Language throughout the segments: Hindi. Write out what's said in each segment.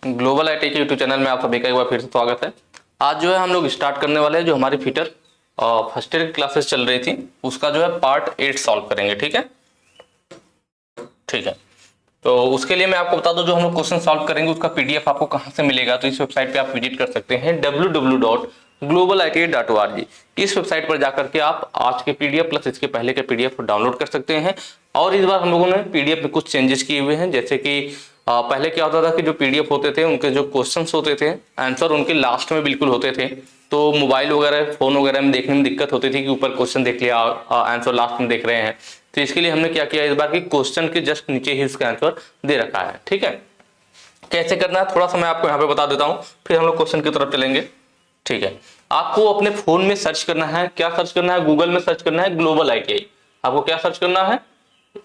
ग्लोबल आईटी के यूट्यूब चैनल में आप सभी का एक बार फिर से स्वागत है। आज जो है हम लोग स्टार्ट करने वाले हैं जो हमारी फिटर फर्स्ट ईयर की क्लासेस चल रही थी उसका जो है पार्ट 8 सॉल्व करेंगे। ठीक है। तो उसके लिए मैं आपको बता दूं जो हम लोग क्वेश्चन सॉल्व करेंगे उसका पीडीएफ आपको कहां से मिलेगा। तो इस वेबसाइट पे आप विजिट कर सकते हैं www.globalita.org। इस वेबसाइट पर जाकर के आप आज के पीडीएफ प्लस इसके पहले के पीडीएफ डाउनलोड कर सकते हैं। और इस बार हम लोगों ने पीडीएफ में कुछ चेंजेस किए हुए हैं, जैसे कि पहले क्या होता था कि जो पीडीएफ होते थे उनके जो क्वेश्चंस होते थे आंसर उनके लास्ट में बिल्कुल होते थे, तो मोबाइल वगैरह फोन वगैरह में देखने में दिक्कत होती थी कि ऊपर क्वेश्चन देख लिया आंसर लास्ट में देख रहे हैं। तो इसके लिए हमने क्या किया इस बार की क्वेश्चन के जस्ट नीचे ही उसका आंसर दे रखा है। ठीक है, कैसे करना है थोड़ा सा मैं आपको यहाँ पे बता देता हूँ, फिर हम लोग क्वेश्चन की तरफ चलेंगे। ठीक है, आपको अपने फोन में सर्च करना है। क्या सर्च करना है? गूगल में सर्च करना है ग्लोबल आईटीआई। आपको क्या सर्च करना है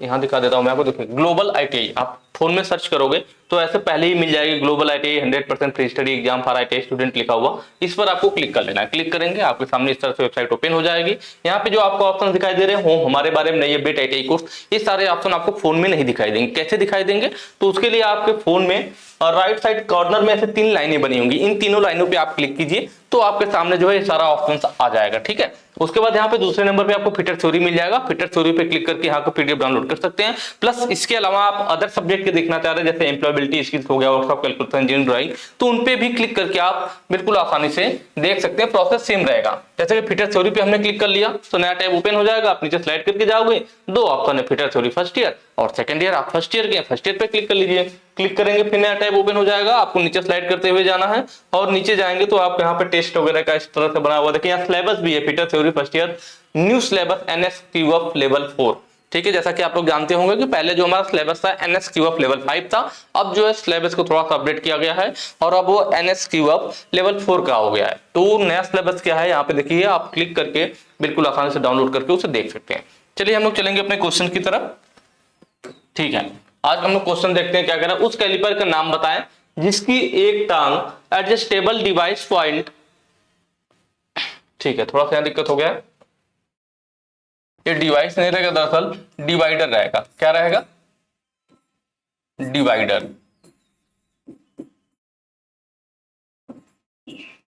यहाँ दिखा देता हूं मैं आपको, देखिए ग्लोबल आईटीआई आप फोन में सर्च करोगे तो ऐसे पहले ही मिल जाएगी global ITI 100% free study exam for ITI student लिखा हुआ। इस पर आपको क्लिक कर लेना है। क्लिक करेंगे आपके सामने इस तरह से वेबसाइट ओपन हो जाएगी। यहाँ पे जो आपको ऑप्शन दिखाई दे रहे हैं होम, हमारे बारे में, नई अपडेट, आईटीआई कोर्स, ये सारे ऑप्शन आपको फोन में नहीं दिखाई देंगे। कैसे दिखाई देंगे? तो उसके लिए आपके फोन में राइट साइड कॉर्नर में ऐसे 3 लाइनें बनी होंगी, इन तीनों लाइनों पे आप क्लिक कीजिए तो आपके सामने जो है ये सारा ऑप्शन आ जाएगा। ठीक है, उसके बाद यहाँ पे दूसरे नंबर पे आपको फिटर थ्योरी मिल जाएगा। फिटर थ्योरी पे क्लिक करके यहाँ को पीडीएफ डाउनलोड कर सकते हैं। प्लस इसके अलावा आप अदर सब्जेक्ट के देखना चाह रहे हैं जैसे एम्प्लॉयबिलिटी स्किल्स हो गया, वर्कशॉप, कैलकुलेशन, इंजीनियरिंग, ड्राइंग, तो उन पे भी क्लिक करके आप बिल्कुल आसानी से देख सकते हैं। प्रोसेस सेम रहेगा। जैसे कि फिटर थ्योरी पे हमने क्लिक कर लिया तो नया टैब ओपन हो जाएगा। आप नीचे स्लाइड करके जाओगे, 2 ऑप्शन है, फिटर थ्योरी फर्स्ट ईयर और सेकंड ईयर। आप फर्स्ट ईयर के फर्स्ट ईयर पे क्लिक कर लीजिए। क्लिक करेंगे फिर नया टैब ओपन हो जाएगा। आपको नीचे स्लाइड करते हुए जाना है और नीचे जाएंगे तो आप यहाँ पे टेस्ट वगैरह का इस तरह से बना हुआ देखिए, यहाँ सिलेबस भी है, fitter theory first year new syllabus NSQF level 4। ठीक है, जैसा कि आप लोग जानते होंगे कि पहले जो हमारा सिलेबस था NSQF लेवल 5 था, अब जो है सिलेबस को थोड़ा सा अपडेट किया गया है और अब वो NSQF लेवल 4 का हो गया है। तो नया सिलेबस क्या है यहाँ पे देखिए, आप क्लिक करके बिल्कुल आसानी से डाउनलोड करके उसे देख सकते हैं। चलिए हम लोग चलेंगे अपने क्वेश्चन की तरफ। ठीक है, आज हम लोग क्वेश्चन देखते हैं क्या कह रहा है। उस कैलिपर का नाम बताएं जिसकी एक टांग एडजस्टेबल डिवाइस पॉइंट। ठीक है, थोड़ा सा यहाँ दिक्कत हो गया, ये डिवाइस नहीं रहेगा, दरअसल डिवाइडर रहेगा। क्या रहेगा? डिवाइडर।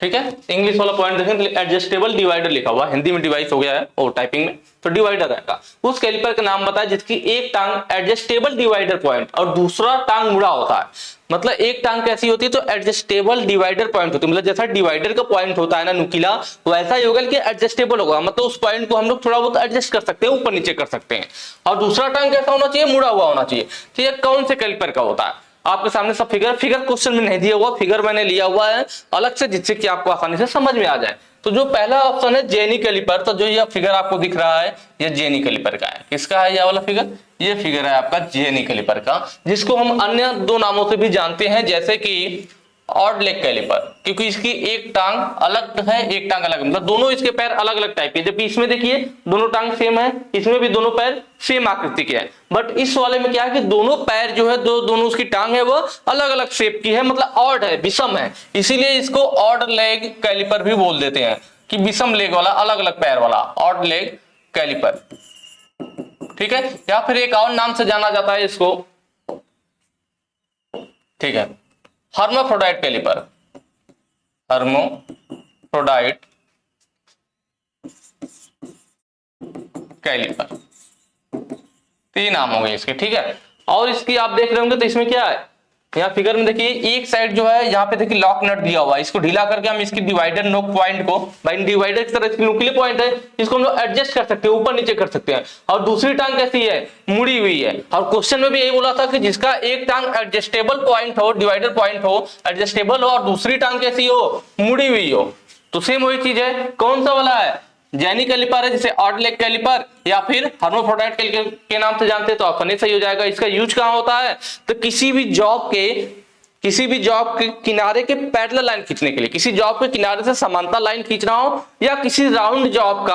ठीक है, इंग्लिश वाला पॉइंट देखें, एडजस्टेबल डिवाइडर लिखा हुआ, हिंदी में डिवाइस हो गया है और टाइपिंग में तो डिवाइडर रहेगा। उस कैलिपर का नाम बताया जिसकी एक टांग एडजस्टेबल डिवाइडर पॉइंट और दूसरा टांग मुड़ा होता है। मतलब एक टांग कैसी होती है? तो एडजस्टेबल डिवाइडर पॉइंट होती है। मतलब जैसा डिवाइडर का पॉइंट होता है ना नुकीला, वैसा ही होगा कि एडजस्टेबल होगा। मतलब उस पॉइंट को हम लोग थोड़ा बहुत एडजस्ट कर सकते हैं, ऊपर नीचे कर सकते हैं। और दूसरा टांग कैसा होना चाहिए? मुड़ा हुआ होना चाहिए। तो ये कौन से कैलिपर का होता है? आपके सामने सब फिगर क्वेश्चन में नहीं दिया हुआ, फिगर मैंने लिया हुआ है अलग से जिससे कि आपको आसानी से समझ में आ जाए। तो जो पहला ऑप्शन है जेनी कैलिपर, तो जो ये फिगर आपको दिख रहा है ये जेनी कैलिपर का है। किसका है ये वाला फिगर? ये फिगर है आपका जेनी कैलिपर का, जिसको हम अन्य 2 नामों से भी जानते हैं जैसे कि ऑड लेग कैलिपर, क्योंकि इसकी एक टांग अलग है एक टांग अलग, मतलब दोनों इसके पैर अलग अलग टाइप के। जबकि इसमें देखिए दोनों टांग सेम है, इसमें भी दोनों पैर सेम आकृति के हैं, बट इस वाले में क्या है कि दोनों पैर जो है दोनों उसकी टांग है वो अलग अलग शेप की है, मतलब ऑड है, विषम है। इसीलिए इसको ऑड लेग कैलिपर भी बोल देते हैं कि विषम लेग वाला, अलग अलग पैर वाला ऑड लेग कैलिपर। ठीक है, या फिर एक और नाम से जाना जाता है इसको, ठीक है, हर्माफ्रोडाइट कैलिपर। हर्माफ्रोडाइट कैलिपर 3 नाम हो गए इसके। ठीक है, और इसकी आप देख रहे होंगे तो इसमें क्या है, यहाँ फिगर में देखिए एक साइड जो है यहाँ पे देखिए लॉक नट दिया हुआ है, इसको ढीला करके हम इसकी डिवाइडर नोक पॉइंट को, भाई डिवाइडर की तरह इसकी नुकीले पॉइंट है, इसको हम लोग एडजस्ट कर सकते हैं, ऊपर नीचे कर सकते हैं। और दूसरी टांग कैसी है? मुड़ी हुई है। और क्वेश्चन में भी यही बोला था कि जिसका एक टांग एडजस्टेबल पॉइंट हो, डिवाइडर पॉइंट हो, एडजस्टेबल हो, और दूसरी टांग कैसी हो? मुड़ी हुई हो। तो सेम वही चीज है। कौन सा वाला है? जेनी कैलिपर है, जिसे ऑड लेग कैलिपर या फिर हर्माफ्रोडाइट कैलिपर के नाम से जानते हैं। तो ऑप्शन ए सही हो जाएगा। इसका यूज कहां होता है? तो किसी भी जॉब के किनारे के पैरेलल लाइन खींचने के लिए, किसी जॉब के किनारे से समांतर लाइन खींचना हो, या किसी राउंड जॉब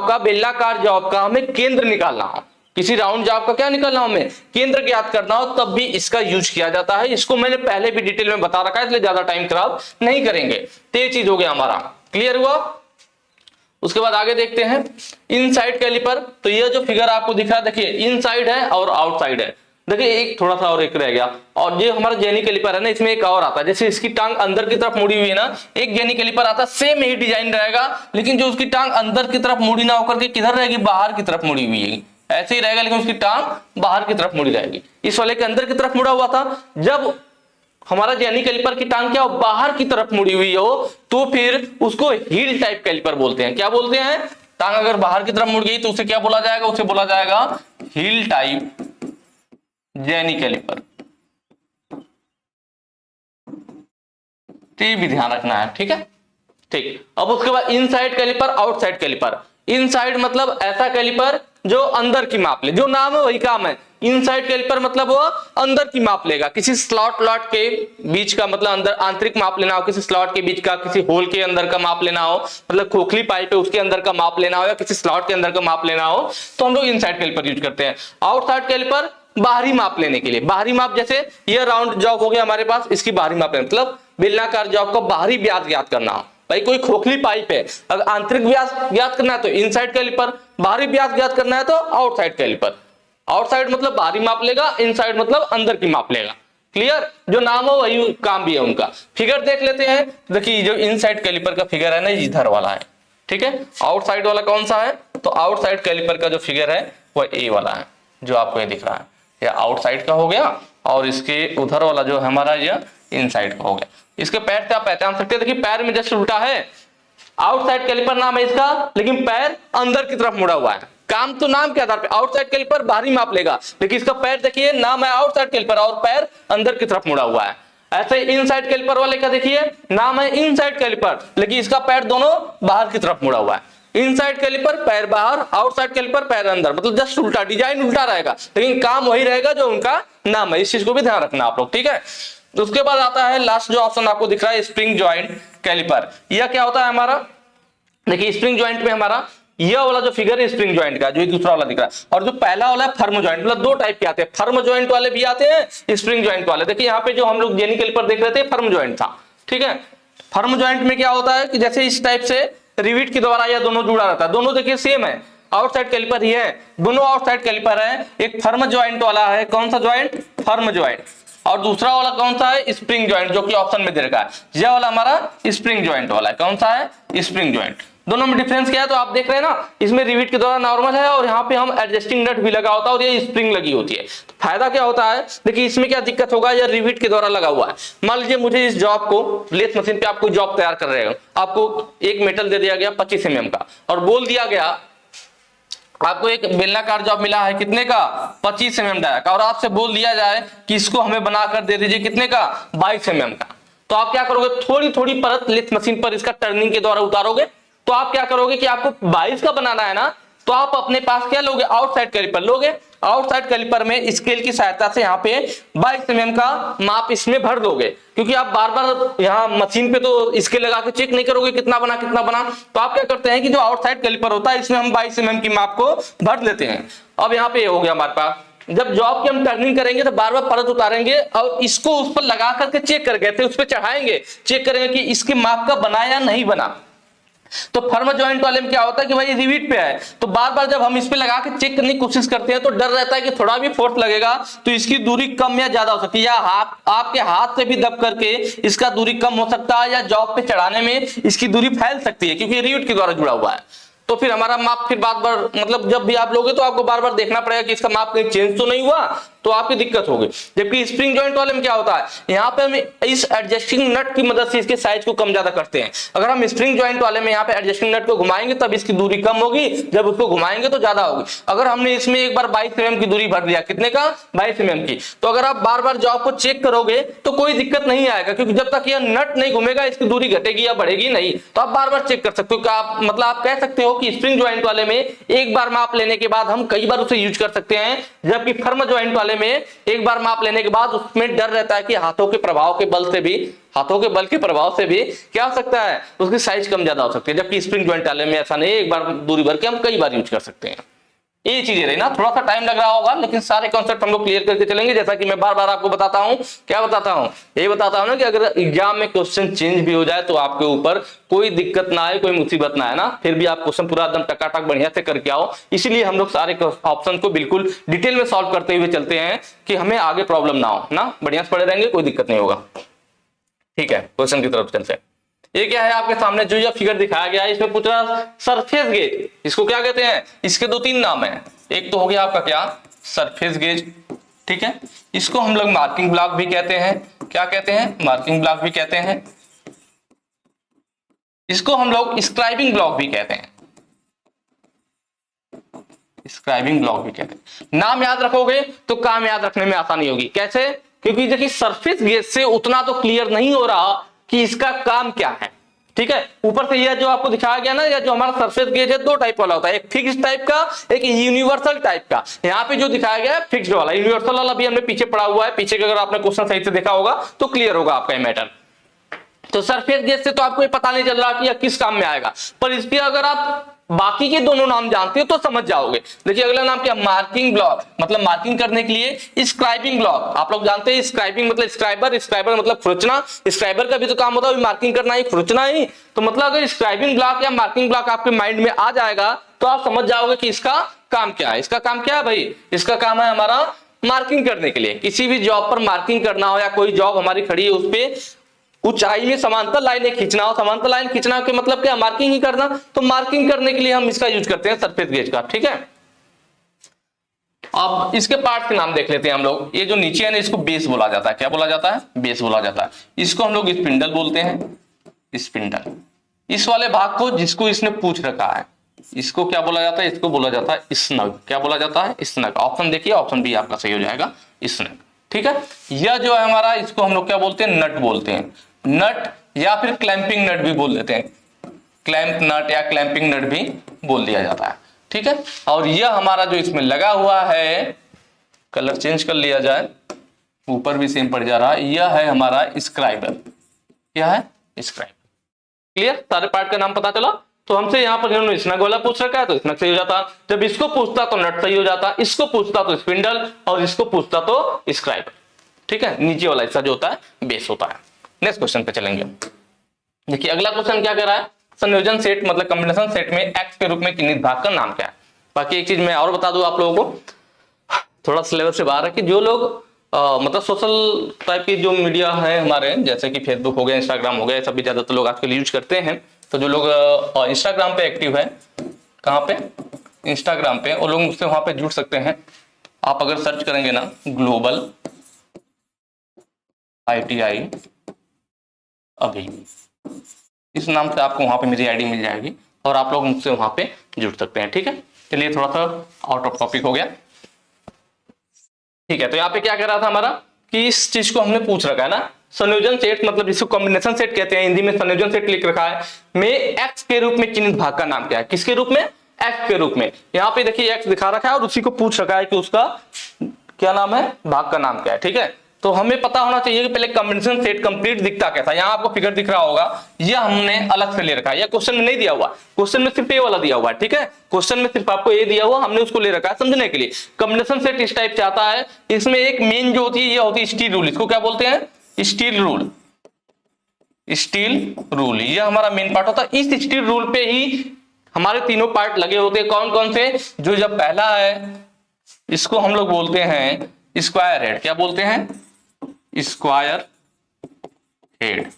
का बेलनाकार जॉब का हमें केंद्र निकालना हो, किसी राउंड जॉब का क्या निकालना हो, हमें केंद्र ज्ञात करना हो, तब भी इसका यूज किया जाता है। इसको मैंने पहले भी डिटेल में बता रखा है, इसलिए ज्यादा टाइम खराब नहीं करेंगे। तो ये चीज हो गया हमारा, क्लियर हुआ। उसके बाद आगे देखते हैं इनसाइड कैलिपर। तो ये जो फिगर आपको दिख रहा है देखिए, इनसाइड है और आउटसाइड है। देखिए एक थोड़ा सा और एक रह गया, और ये हमारा जेनी कैलिपर है ना, इसमें एक और आता है, जैसे इसकी टांग अंदर की तरफ मुड़ी हुई है ना, एक जेनी कैलिपर आता है सेम यही डिजाइन रहेगा, लेकिन जो उसकी टांग अंदर की तरफ मुड़ी ना होकर के किधर रहेगी, बाहर की तरफ मुड़ी हुई है, ऐसे ही रहेगा, लेकिन उसकी टांग बाहर की तरफ मुड़ी रहेगी। इस वाले के अंदर की तरफ मुड़ा हुआ था, जब हमारा जेनी कैलिपर की टांग क्या हो, बाहर की तरफ मुड़ी हुई हो, तो फिर उसको हील टाइप कैलिपर बोलते हैं। क्या बोलते हैं, टांग अगर बाहर की तरफ मुड़ गई तो उसे क्या बोला जाएगा, उसे बोला जाएगा हील टाइप जेनी कैलिपर। तो ये भी ध्यान रखना है, ठीक है। ठीक, अब उसके बाद inside calliper, outside calliper. Inside मतलब ऐसा कैलिपर जो अंदर की माप ले, जो नाम है वही काम है। इनसाइड कैलिपर मतलब वो अंदर की माप लेगा, किसी स्लॉट लॉट के बीच का, मतलब अंदर आंतरिक माप लेना हो, किसी स्लॉट के बीच का, किसी होल के अंदर का माप लेना हो, मतलब खोखली पाइप है उसके अंदर का माप लेना हो, या किसी स्लॉट के अंदर का माप लेना हो, तो हम लोग इनसाइड कैलिपर यूज करते हैं। आउटसाइड कैलिपर बाहरी माप लेने के लिए, बाहरी माप जैसे ये राउंड जॉब हो गया हमारे पास, इसकी बाहरी माप लेना मतलब बेलनाकार जॉब का बाहरी व्यास ज्ञात करना हो। भाई कोई खोखली पाइप है, अगर आंतरिक व्यास ज्ञात करना है तो इनसाइड कैलिपर, बाहरी व्यास ज्ञात करना है तो आउटसाइड कैलिपर। आउटसाइड मतलब बाहरी माप लेगा, इनसाइड मतलब अंदर की माप लेगा। क्लियर, जो नाम हो वही काम भी है उनका। फिगर देख लेते हैं, देखिए जो इनसाइड कैलिपर का फिगर है ना, इधर वाला है, ठीक है। आउटसाइड वाला कौन सा है, तो आउटसाइड कैलिपर का जो फिगर है वो ए वाला है, जो आपको ये दिख रहा है, ये आउटसाइड का हो गया, और इसके उधर वाला जो हमारा ये इनसाइड का हो गया। इसके पैर से आप पहचान सकते हैं, देखिए पैर में जस्ट उल्टा है, आउटसाइड कैलिपर नाम है इसका, लेकिन पैर अंदर की तरफ मुड़ा हुआ है। काम तो नाम के आधार पे, आउटसाइड कैलिपर बाहरी माप लेगा, लेकिन इसका पैर देखिए, नाम है आउटसाइड कैलिपर और पैर अंदर की तरफ मुड़ा हुआ है। ऐसे इनसाइड कैलिपर वाले का देखिए, नाम है इनसाइड कैलिपर, लेकिन इसका पैर दोनों बाहर की तरफ मुड़ा हुआ है। इनसाइड कैलिपर पैर बाहर, आउटसाइड कैलिपर पैर अंदर, मतलब जस्ट उल्टा, डिजाइन उल्टा रहेगा, लेकिन काम वही रहेगा जो उनका नाम है। इस चीज को भी ध्यान रखना आप लोग, ठीक है। उसके बाद आता है लास्ट जो ऑप्शन आपको दिख रहा है, स्प्रिंग जॉइंट कैलिपर। यह क्या होता है हमारा, देखिए स्प्रिंग जॉइंट में हमारा यह वाला जो फिगर है स्प्रिंग जॉइंट का, जो दूसरा वाला दिख रहा है, और जो पहला वाला है फर्म जॉइंट, मतलब दो टाइप के आते हैं, फर्म जॉइंट वाले भी आते हैं, स्प्रिंग जॉइंट वाले। देखिए यहाँ पे जो हम लोग जेनी कैलिपर देख रहे थे फर्म जॉइंट था, ठीक है। फर्म जॉइंट में क्या होता है कि जैसे इस टाइप से रिविट के द्वारा यह दोनों जुड़ा रहता है, दोनों देखिए सेम है, आउटसाइड कैलिपर ही है, दोनों आउटसाइड कैलिपर है। एक फर्म जॉइंट वाला है, कौन सा जॉइंट, फर्म जॉइंट, और दूसरा वाला कौन सा है, स्प्रिंग जॉइंट, जो कि ऑप्शन में दे रखा है। यह वाला हमारा स्प्रिंग जॉइंट वाला है, कौन सा है, स्प्रिंग जॉइंट। दोनों में डिफरेंस क्या है, तो आप देख रहे हैं ना, इसमें रिविट के द्वारा नॉर्मल है, और यहाँ पे हम एडजस्टिंग नट भी लगा होता है, और ये स्प्रिंग लगी होती है। तो फायदा क्या होता है, देखिए इसमें क्या दिक्कत होगा, यह रिविट के द्वारा लगा हुआ है। मान लीजिए मुझे इस जॉब को, लेथ मशीन पे आपको जॉब तैयार कर रहे हो, आपको एक मेटल दे दिया गया 25 mm का, और बोल दिया गया आपको एक बेलनाकार जॉब मिला है कितने का, 25 mm डाया का, और आपसे बोल दिया जाए कि इसको हमें बनाकर दे दीजिए कितने का, 22 mm का। तो आप क्या करोगे, थोड़ी थोड़ी परत लेथ मशीन पर इसका टर्निंग के द्वारा उतारोगे। तो आप क्या करोगे कि आपको 22 का बनाना है ना, तो आप अपने पास क्या लोगे, आउटसाइड कैलिपर लोगे। आउटसाइड कैलिपर में स्केल की सहायता से यहाँ पे 22 mm का माप इसमें भर दोगे, क्योंकि आप बार बार यहाँ मशीन पे तो स्केल लगा के चेक नहीं करोगे कितना बना कितना बना। तो आप क्या करते हैं कि जो आउटसाइड कैलिपर होता है इसमें हम 22 mm की माप को भर लेते हैं। अब यहाँ पे हो गया हमारे पास, जब जॉब की हम टर्निंग करेंगे तो बार बार परत उतारेंगे, और इसको उस पर लगा करके चेक करके उस पर चढ़ाएंगे, चेक करेंगे कि इसके माप का बना या नहीं बना। तो फर्म जॉइंट वाले में क्या होता है कि भाई रिविट पे है, तो बार बार जब हम इस पे लगा के चेक करने की कोशिश करते हैं तो डर रहता है कि थोड़ा भी फोर्स लगेगा तो इसकी दूरी कम या ज्यादा हो सकती है, या आपके हाथ से भी दब करके इसका दूरी कम हो सकता है, या जॉब पे चढ़ाने में इसकी दूरी फैल सकती है, क्योंकि रिविट के द्वारा जुड़ा हुआ है। तो फिर हमारा माप फिर बार बार, मतलब जब भी आप लोगे तो आपको बार बार देखना पड़ेगा कि इसका माप कहीं चेंज तो नहीं हुआ, तो आपकी दिक्कत होगी। जबकि स्प्रिंग जॉइंट वाले में क्या होता है, यहाँ पे हम इस एडजस्टिंग नट की मदद से इसके साइज को कम ज्यादा करते हैं। अगर हम स्प्रिंग जॉइंट वाले में यहाँ पे एडजस्टिंग नट को घुमाएंगे तब इसकी दूरी कम होगी, जब उसको घुमाएंगे तो ज्यादा होगी। अगर हमने इसमें एक बार 22 mm की दूरी भर दिया, कितने का, 22 mm की, तो अगर आप बार बार जॉब को चेक करोगे तो कोई दिक्कत नहीं आएगा, क्योंकि जब तक यह नट नहीं घूमेगा इसकी दूरी घटेगी या बढ़ेगी नहीं। तो आप बार बार चेक कर सकते हो, आप मतलब आप कह सकते हो कि स्प्रिंग जॉइंट वाले में एक बार माप लेने के बाद हम कई बार उसे यूज कर सकते हैं, जबकि फर्म जॉइंट वाले में एक बार माप लेने के बाद उसमें डर रहता है कि हाथों के प्रभाव के बल से भी, हाथों के बल के प्रभाव से भी क्या हो सकता है, उसकी साइज कम ज्यादा हो सकती है। जबकि स्प्रिंग जॉइंट वाले में ऐसा नहीं, एक बार दूरी भर के हम कई बार यूज कर सकते हैं। ये चीजें रही ना, थोड़ा सा टाइम लग रहा होगा लेकिन सारे कॉन्सेप्ट हम लोग क्लियर करके चलेंगे। जैसा कि मैं बार बार आपको बताता हूं, क्या बताता हूं, ये बताता हूं ना कि अगर एग्जाम में क्वेश्चन चेंज भी हो जाए तो आपके ऊपर कोई दिक्कत ना आए, कोई मुसीबत ना आए ना, फिर भी आप क्वेश्चन पूरा एकदम टकाटक बढ़िया से करके आओ। इसीलिए हम लोग सारे ऑप्शन को बिल्कुल डिटेल में सॉल्व करते हुए चलते हैं कि हमें आगे प्रॉब्लम ना हो ना, बढ़िया से पढ़े रहेंगे, कोई दिक्कत नहीं होगा। ठीक है, क्वेश्चन की तरफ चलते हैं। ये क्या है आपके सामने जो ये फिगर दिखाया गया है, इसमें पूछ रहा सरफेस गेज, इसको क्या कहते हैं, इसके दो तीन नाम है। एक तो हो गया आपका क्या, सरफेस गेज, ठीक है, इसको हम लोग मार्किंग ब्लॉक भी कहते हैं। क्या कहते हैं, मार्किंग ब्लॉक भी कहते हैं। इसको हम लोग स्क्राइबिंग ब्लॉक भी कहते हैं, स्क्राइबिंग ब्लॉक भी कहते हैं। नाम याद रखोगे तो काम याद रखने में आसानी होगी। कैसे, क्योंकि देखिए सरफेस गेज से उतना तो क्लियर नहीं हो रहा कि इसका काम क्या है। ठीक है, ऊपर से यह जो आपको दिखाया गया ना, यह जो हमारा सरफेस गेज है दो टाइप वाला होता है, एक फिक्स्ड टाइप का, एक यूनिवर्सल टाइप का। यहाँ पे जो दिखाया गया है फिक्स्ड वाला, यूनिवर्सल वाला भी हमने पीछे पढ़ा हुआ है, पीछे का अगर आपने क्वेश्चन सही से देखा होगा तो क्लियर होगा आपका मैटर। तो सरफेस गेज से तो आपको ये पता नहीं चल रहा कि यह किस काम में आएगा, पर इसके अगर आप बाकी के दोनों नाम जानते हो तो समझ जाओगे। देखिए अगला नाम क्या, मार्किंग ब्लॉक, मतलब मार्किंग करने के लिए। स्क्राइबिंग ब्लॉक, आप लोग जानते हैं स्क्राइबिंग मतलब स्क्राइबर, स्क्राइबर मतलब खुरचना, स्क्राइबर का भी तो काम होता है मार्किंग करना ही, खुरचना ही। तो मतलब अगर स्क्राइबिंग ब्लॉक या मार्किंग ब्लॉक आपके माइंड में आ जाएगा तो आप समझ जाओगे कि इसका काम क्या है। इसका काम क्या है भाई, इसका काम है हमारा मार्किंग करने के लिए। किसी भी जॉब पर मार्किंग करना हो या कोई जॉब हमारी खड़ी है उस पर ऊंचाई में समांतर लाइनें खींचना हो, समांतर लाइन खींचना के मतलब क्या, मार्किंग ही करना। तो मार्किंग करने के लिए हम इसका यूज करते हैं सरफेस गेज का। ठीक है, अब इसके पार्ट के नाम देख लेते हैं हम लोग। ये जो नीचे है ना, इसको बेस बोला जाता है। क्या बोला जाता है, बेस बोला जाता है। इसको हम लोग स्पिंडल बोलते हैं, स्पिंडल। इस वाले भाग को जिसको इसने पूछ रखा है, इसको क्या बोला जाता है, इसको बोला जाता है स्नग। क्या बोला जाता है, स्नग। ऑप्शन देखिए, ऑप्शन बी आपका सही हो जाएगा, स्नग। ठीक है, यह जो है हमारा, इसको हम लोग क्या बोलते हैं, नट बोलते हैं, नट, या फिर क्लैंपिंग नट भी बोल देते हैं, क्लैंप नट या क्लैंपिंग नट भी बोल दिया जाता है। ठीक है, और यह हमारा जो इसमें लगा हुआ है, कलर चेंज कर लिया जाए, ऊपर भी सेम पड़ जा रहा है, यह है हमारा स्क्राइबर। क्या है, स्क्राइबर। क्लियर, सारे पार्ट का नाम पता चला। तो हमसे यहाँ पर इन्होंने स्नग वाला पूछ रखा है तो स्नग सही हो जाता, जब इसको पूछता तो नट सही हो जाता, इसको पूछता तो स्पिंडल, और इसको पूछता तो स्क्राइबर। ठीक है, नीचे वाला हिस्सा जो होता है बेस होता है। नेक्स्ट क्वेश्चन पे चलेंगे। देखिए अगला क्वेश्चन क्या कह रहा है, संयोजन सेट मतलब कॉम्बिनेशन सेट में एक्स के रूप में चिन्हित भाग का नाम क्या है। बाकी एक चीज मैं और बता दूं आप लोगों को, थोड़ा सिलेबस से बाहर है, कि जो लोग मतलब सोशल टाइप की जो मीडिया है हमारे, जैसे कि फेसबुक हो गया, इंस्टाग्राम हो गया, सभी ज्यादातर लोग आजकल यूज करते हैं। तो जो लोग इंस्टाग्राम पे एक्टिव है, कहाँ पे, इंस्टाग्राम पे, वो लोग मुझसे वहां पे जुड़ सकते हैं। आप अगर सर्च करेंगे ना ग्लोबल ITI अभी, इस नाम से आपको वहां पे मेरी आईडी मिल जाएगी और आप लोग मुझसे वहां पे जुड़ सकते हैं। ठीक है, चलिए थोड़ा सा आउट ऑफ टॉपिक हो गया। ठीक है, तो यहाँ पे क्या कह रहा था हमारा, कि इस चीज को हमने पूछ रखा है ना, संयोजन सेट मतलब जिसको कॉम्बिनेशन सेट कहते हैं, हिंदी में संयोजन सेट लिख रखा है, में एक्स के रूप में चिन्हित भाग का नाम क्या है। किसके रूप में, एक्स के रूप में। यहाँ पे देखिए एक्स दिखा रखा है और उसी को पूछ रखा है कि उसका क्या नाम है, भाग का नाम क्या है। ठीक है, तो हमें पता होना चाहिए कि पहले कॉम्बिनेशन सेट कंप्लीट दिखता कैसा। यहाँ आपको फिगर दिख रहा होगा, यह हमने अलग से ले रखा है, यह क्वेश्चन में नहीं दिया हुआ, क्वेश्चन में सिर्फ ये वाला दिया हुआ है। ठीक है, क्वेश्चन में सिर्फ आपको ये दिया हुआ, हमने उसको ले रखा है समझने के लिए। कॉम्बिनेशन सेट इस टाइप से आता है, इसमें एक मेन जो होती है यह होती है स्टील रूल। इसको क्या बोलते हैं, स्टील रूल। स्टील रूल यह हमारा मेन पार्ट होता है। इस स्टील रूल पे ही हमारे तीनों पार्ट लगे होते हैं। कौन कौन से, जो जब पहला है इसको हम लोग बोलते हैं स्क्वायर हेड। क्या बोलते हैं, स्क्वायर हेड।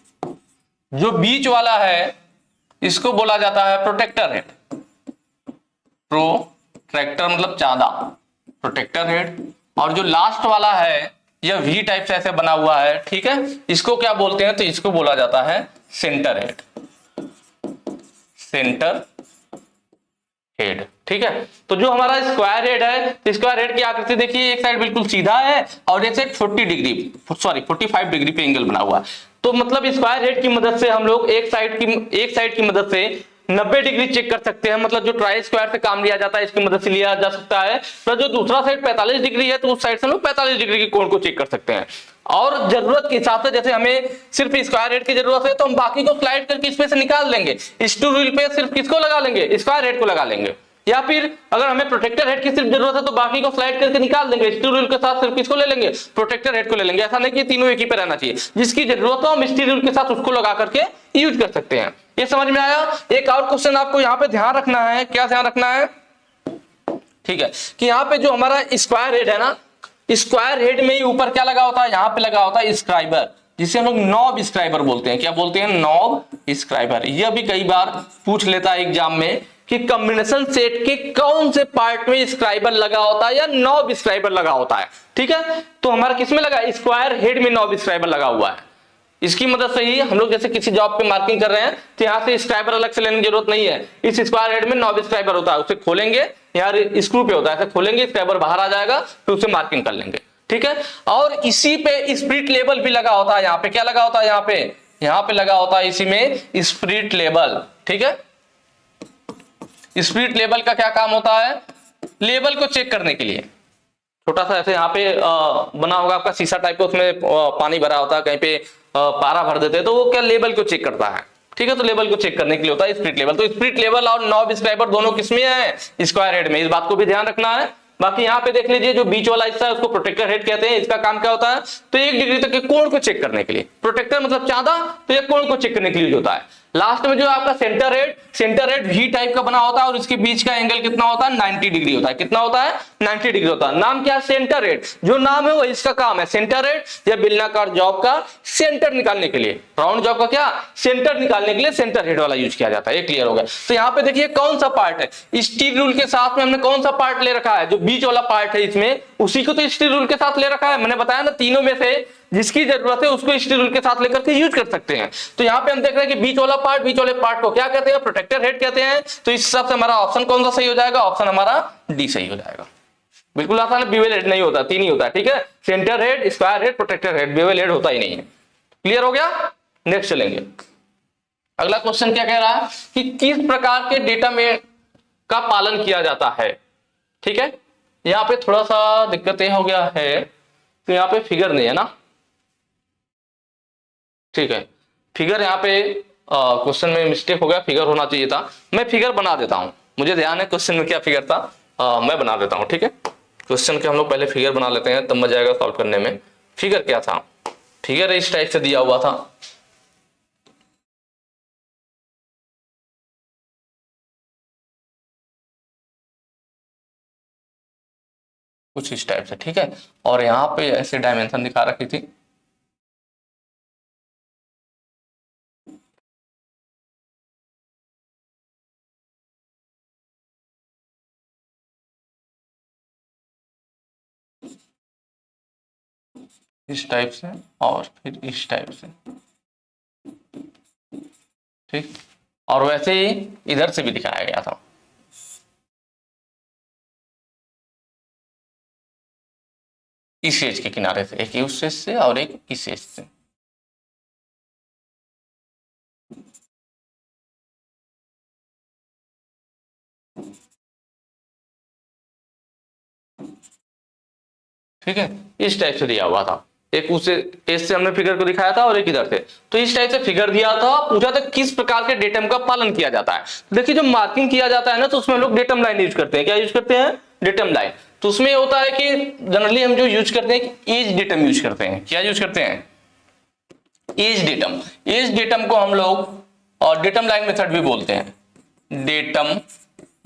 जो बीच वाला है इसको बोला जाता है प्रोटेक्टर हेड। प्रोटेक्टर मतलब चांदा, प्रोटेक्टर हेड। और जो लास्ट वाला है यह वी टाइप से ऐसे बना हुआ है। ठीक है, इसको क्या बोलते हैं, तो इसको बोला जाता है सेंटर हेड, सेंटर हेड। ठीक है, तो जो हमारा स्क्वायर हेड है, स्क्वायर हेड की आकृति देखिए, एक साइड बिल्कुल सीधा है और एक साइड 45 डिग्री पे एंगल बना हुआ है। तो मतलब स्क्वायर हेड की मदद से हम लोग एक साइड की मदद से 90 डिग्री चेक कर सकते हैं। मतलब जो ट्राई स्क्वायर से काम लिया जाता है इसकी मदद से लिया जा सकता है। तो जो दूसरा साइड 45 डिग्री है तो उस साइड से हम लोग 45 डिग्री के कोण को चेक कर सकते हैं। और जरूरत के हिसाब से, जैसे हमें सिर्फ स्क्वायर हेड की जरूरत है तो हम बाकी को स्लाइड करके इसमें से निकाल लेंगे। इस टू रूल पे सिर्फ किसको लगा लेंगे, स्क्वायर हेड को लगा लेंगे। या फिर अगर हमें प्रोटेक्टर हेड की सिर्फ जरूरत है तो बाकी को स्लाइड करके निकाल देंगे, स्टील रूल के साथ सिर्फ किसको ले लेंगे, प्रोटेक्टर हेड को ले लेंगे। ऐसा नहीं कि तीनों एक ही पे रहना चाहिए, जिसकी जरूरत हो हम स्टील रूल के साथ उसको लगा करके यूज कर सकते हैं। ये समझ में आया। एक और क्वेश्चन आपको यहाँ पे ध्यान रखना है, क्या ध्यान रखना है, ठीक है, कि यहाँ पे जो हमारा स्क्वायर हेड है ना, स्क्वायर हेड में ही ऊपर क्या लगा होता है, यहाँ पे लगा होता है स्क्राइबर, जिसे हम लोग नॉब स्क्राइबर बोलते हैं। क्या बोलते हैं, नॉब स्क्राइबर। यह भी कई बार पूछ लेता है एग्जाम में कि कॉम्बिनेशन सेट के कौन से पार्ट में स्क्राइबर लगा होता है या नॉब स्क्राइबर लगा होता है। ठीक है, तो हमारा किसमें लगा, स्क्वायर हेड में नॉब स्क्राइबर लगा हुआ है। इसकी मदद से ही हम लोग जैसे किसी जॉब पे मार्किंग कर रहे हैं तो यहाँ से स्क्राइबर अलग से लेने की जरूरत नहीं है। इस स्क्वायर हेड में नॉब स्क्राइबर होता है, उसे खोलेंगे, यार स्क्रू पे होता है, ऐसे खोलेंगे स्क्राइबर बाहर आ जाएगा, फिर उसे मार्किंग कर लेंगे। ठीक है, और इसी पे स्प्रिट लेवल भी लगा होता है। यहाँ पे क्या लगा होता है, यहाँ पे लगा होता है इसी में स्प्रिट लेवल। ठीक है, स्प्रिट लेवल का क्या काम होता है, लेवल को चेक करने के लिए। छोटा सा ऐसे यहाँ पे बना होगा आपका शीशा टाइप का, उसमें पानी भरा होता है, कहीं पे पारा भर देते हैं, तो वो क्या लेवल को चेक करता है। ठीक है, तो लेवल को चेक करने के लिए होता है स्प्रिट लेवल। तो स्प्रिट लेवल और नॉब स्क्राइबर दोनों किसमें है, स्क्वायर हेड में। इस बात को भी ध्यान रखना है। बाकी यहाँ पे देख लीजिए, जो बीच वाला हिस्सा है उसको प्रोटेक्टर हेड कहते हैं। इसका काम क्या होता है, तो 1 डिग्री तक के कोण को चेक करने के लिए। प्रोटेक्टर मतलब चांदा, तो ये कोण को चेक करने के लिए होता है। लास्ट में जो आपका सेंटर हेड वी टाइप का बना होता है और इसके बीच का एंगल कितना होता है, 90 डिग्री होता है। कितना होता है, 90 डिग्री होता है। नाम क्या है, सेंटर हेड। जो नाम है वो इसका काम है, सेंटर हेड या बेलनाकार जॉब का सेंटर निकालने के लिए, राउंड जॉब का क्या सेंटर निकालने के लिए सेंटर हेड वाला यूज किया जाता है। ये क्लियर हो गया। तो यहाँ पे देखिए कौन सा पार्ट है, स्टील रूल के साथ में हमने कौन सा पार्ट ले रखा है, जो बीच वाला पार्ट है इसमें, उसी को तो स्टील रूल के साथ ले रखा है। मैंने बताया ना, तीनों में से जिसकी जरूरत है उसको स्टील रूल के साथ लेकर के यूज कर सकते हैं। तो यहाँ पे हम देख रहे हैं कि बीच वाले पार्ट को क्या कहते हैं, प्रोटेक्टर हेड कहते हैं। तो इस हिसाब से हमारा ऑप्शन कौन सा सही हो जाएगा, ऑप्शन हमारा डी सही हो जाएगा। बिल्कुल आसान है, बीवेल हेड नहीं होता, 3 ही होता है। ठीक है, centre head, square head, protractor head, bevel head होता ही नहीं है। क्लियर हो गया। नेक्स्ट चलेंगे। अगला क्वेश्चन क्या कह रहा है कि किस प्रकार के डेटा में का पालन किया जाता है। ठीक है, यहाँ पे थोड़ा सा दिक्कत ये हो गया है, तो यहाँ पे फिगर नहीं है ना। ठीक है, फिगर यहाँ पे क्वेश्चन में मिस्टेक हो गया, फिगर होना चाहिए था। मैं फिगर बना देता हूं, मुझे ध्यान है क्वेश्चन में क्या फिगर था, मैं बना देता हूं। ठीक है, क्वेश्चन के हम लोग पहले फिगर बना लेते हैं, तब मजा आएगा सॉल्व करने में। फिगर क्या था, फिगर इस टाइप से दिया हुआ था। कुछ इस टाइप से। ठीक है, और यहाँ पे ऐसे डायमेंशन दिखा रखी थी। इस टाइप से और फिर इस टाइप से। ठीक, और वैसे ही इधर से भी दिखाया गया था। इस एज के किनारे से, एक उस एज से और एक इस एज से। ठीक है, इस टाइप से दिया हुआ था। एक उस एज से हमने फिगर को दिखाया था और एक इधर से। तो इस टाइप से फिगर दिया था, पूछा था किस प्रकार के डेटम का पालन किया जाता है। देखिए, जब मार्किंग किया जाता है ना, तो उसमें लोग डेटम लाइन यूज करते हैं। क्या यूज करते हैं, डेटम लाइन। तो उसमें होता है कि जनरली हम जो यूज करते हैं, एज डेटम यूज करते हैं। क्या यूज करते हैं, एज डेटम। एज डेटम को हम लोग और डेटम लाइन मेथड भी बोलते हैं, डेटम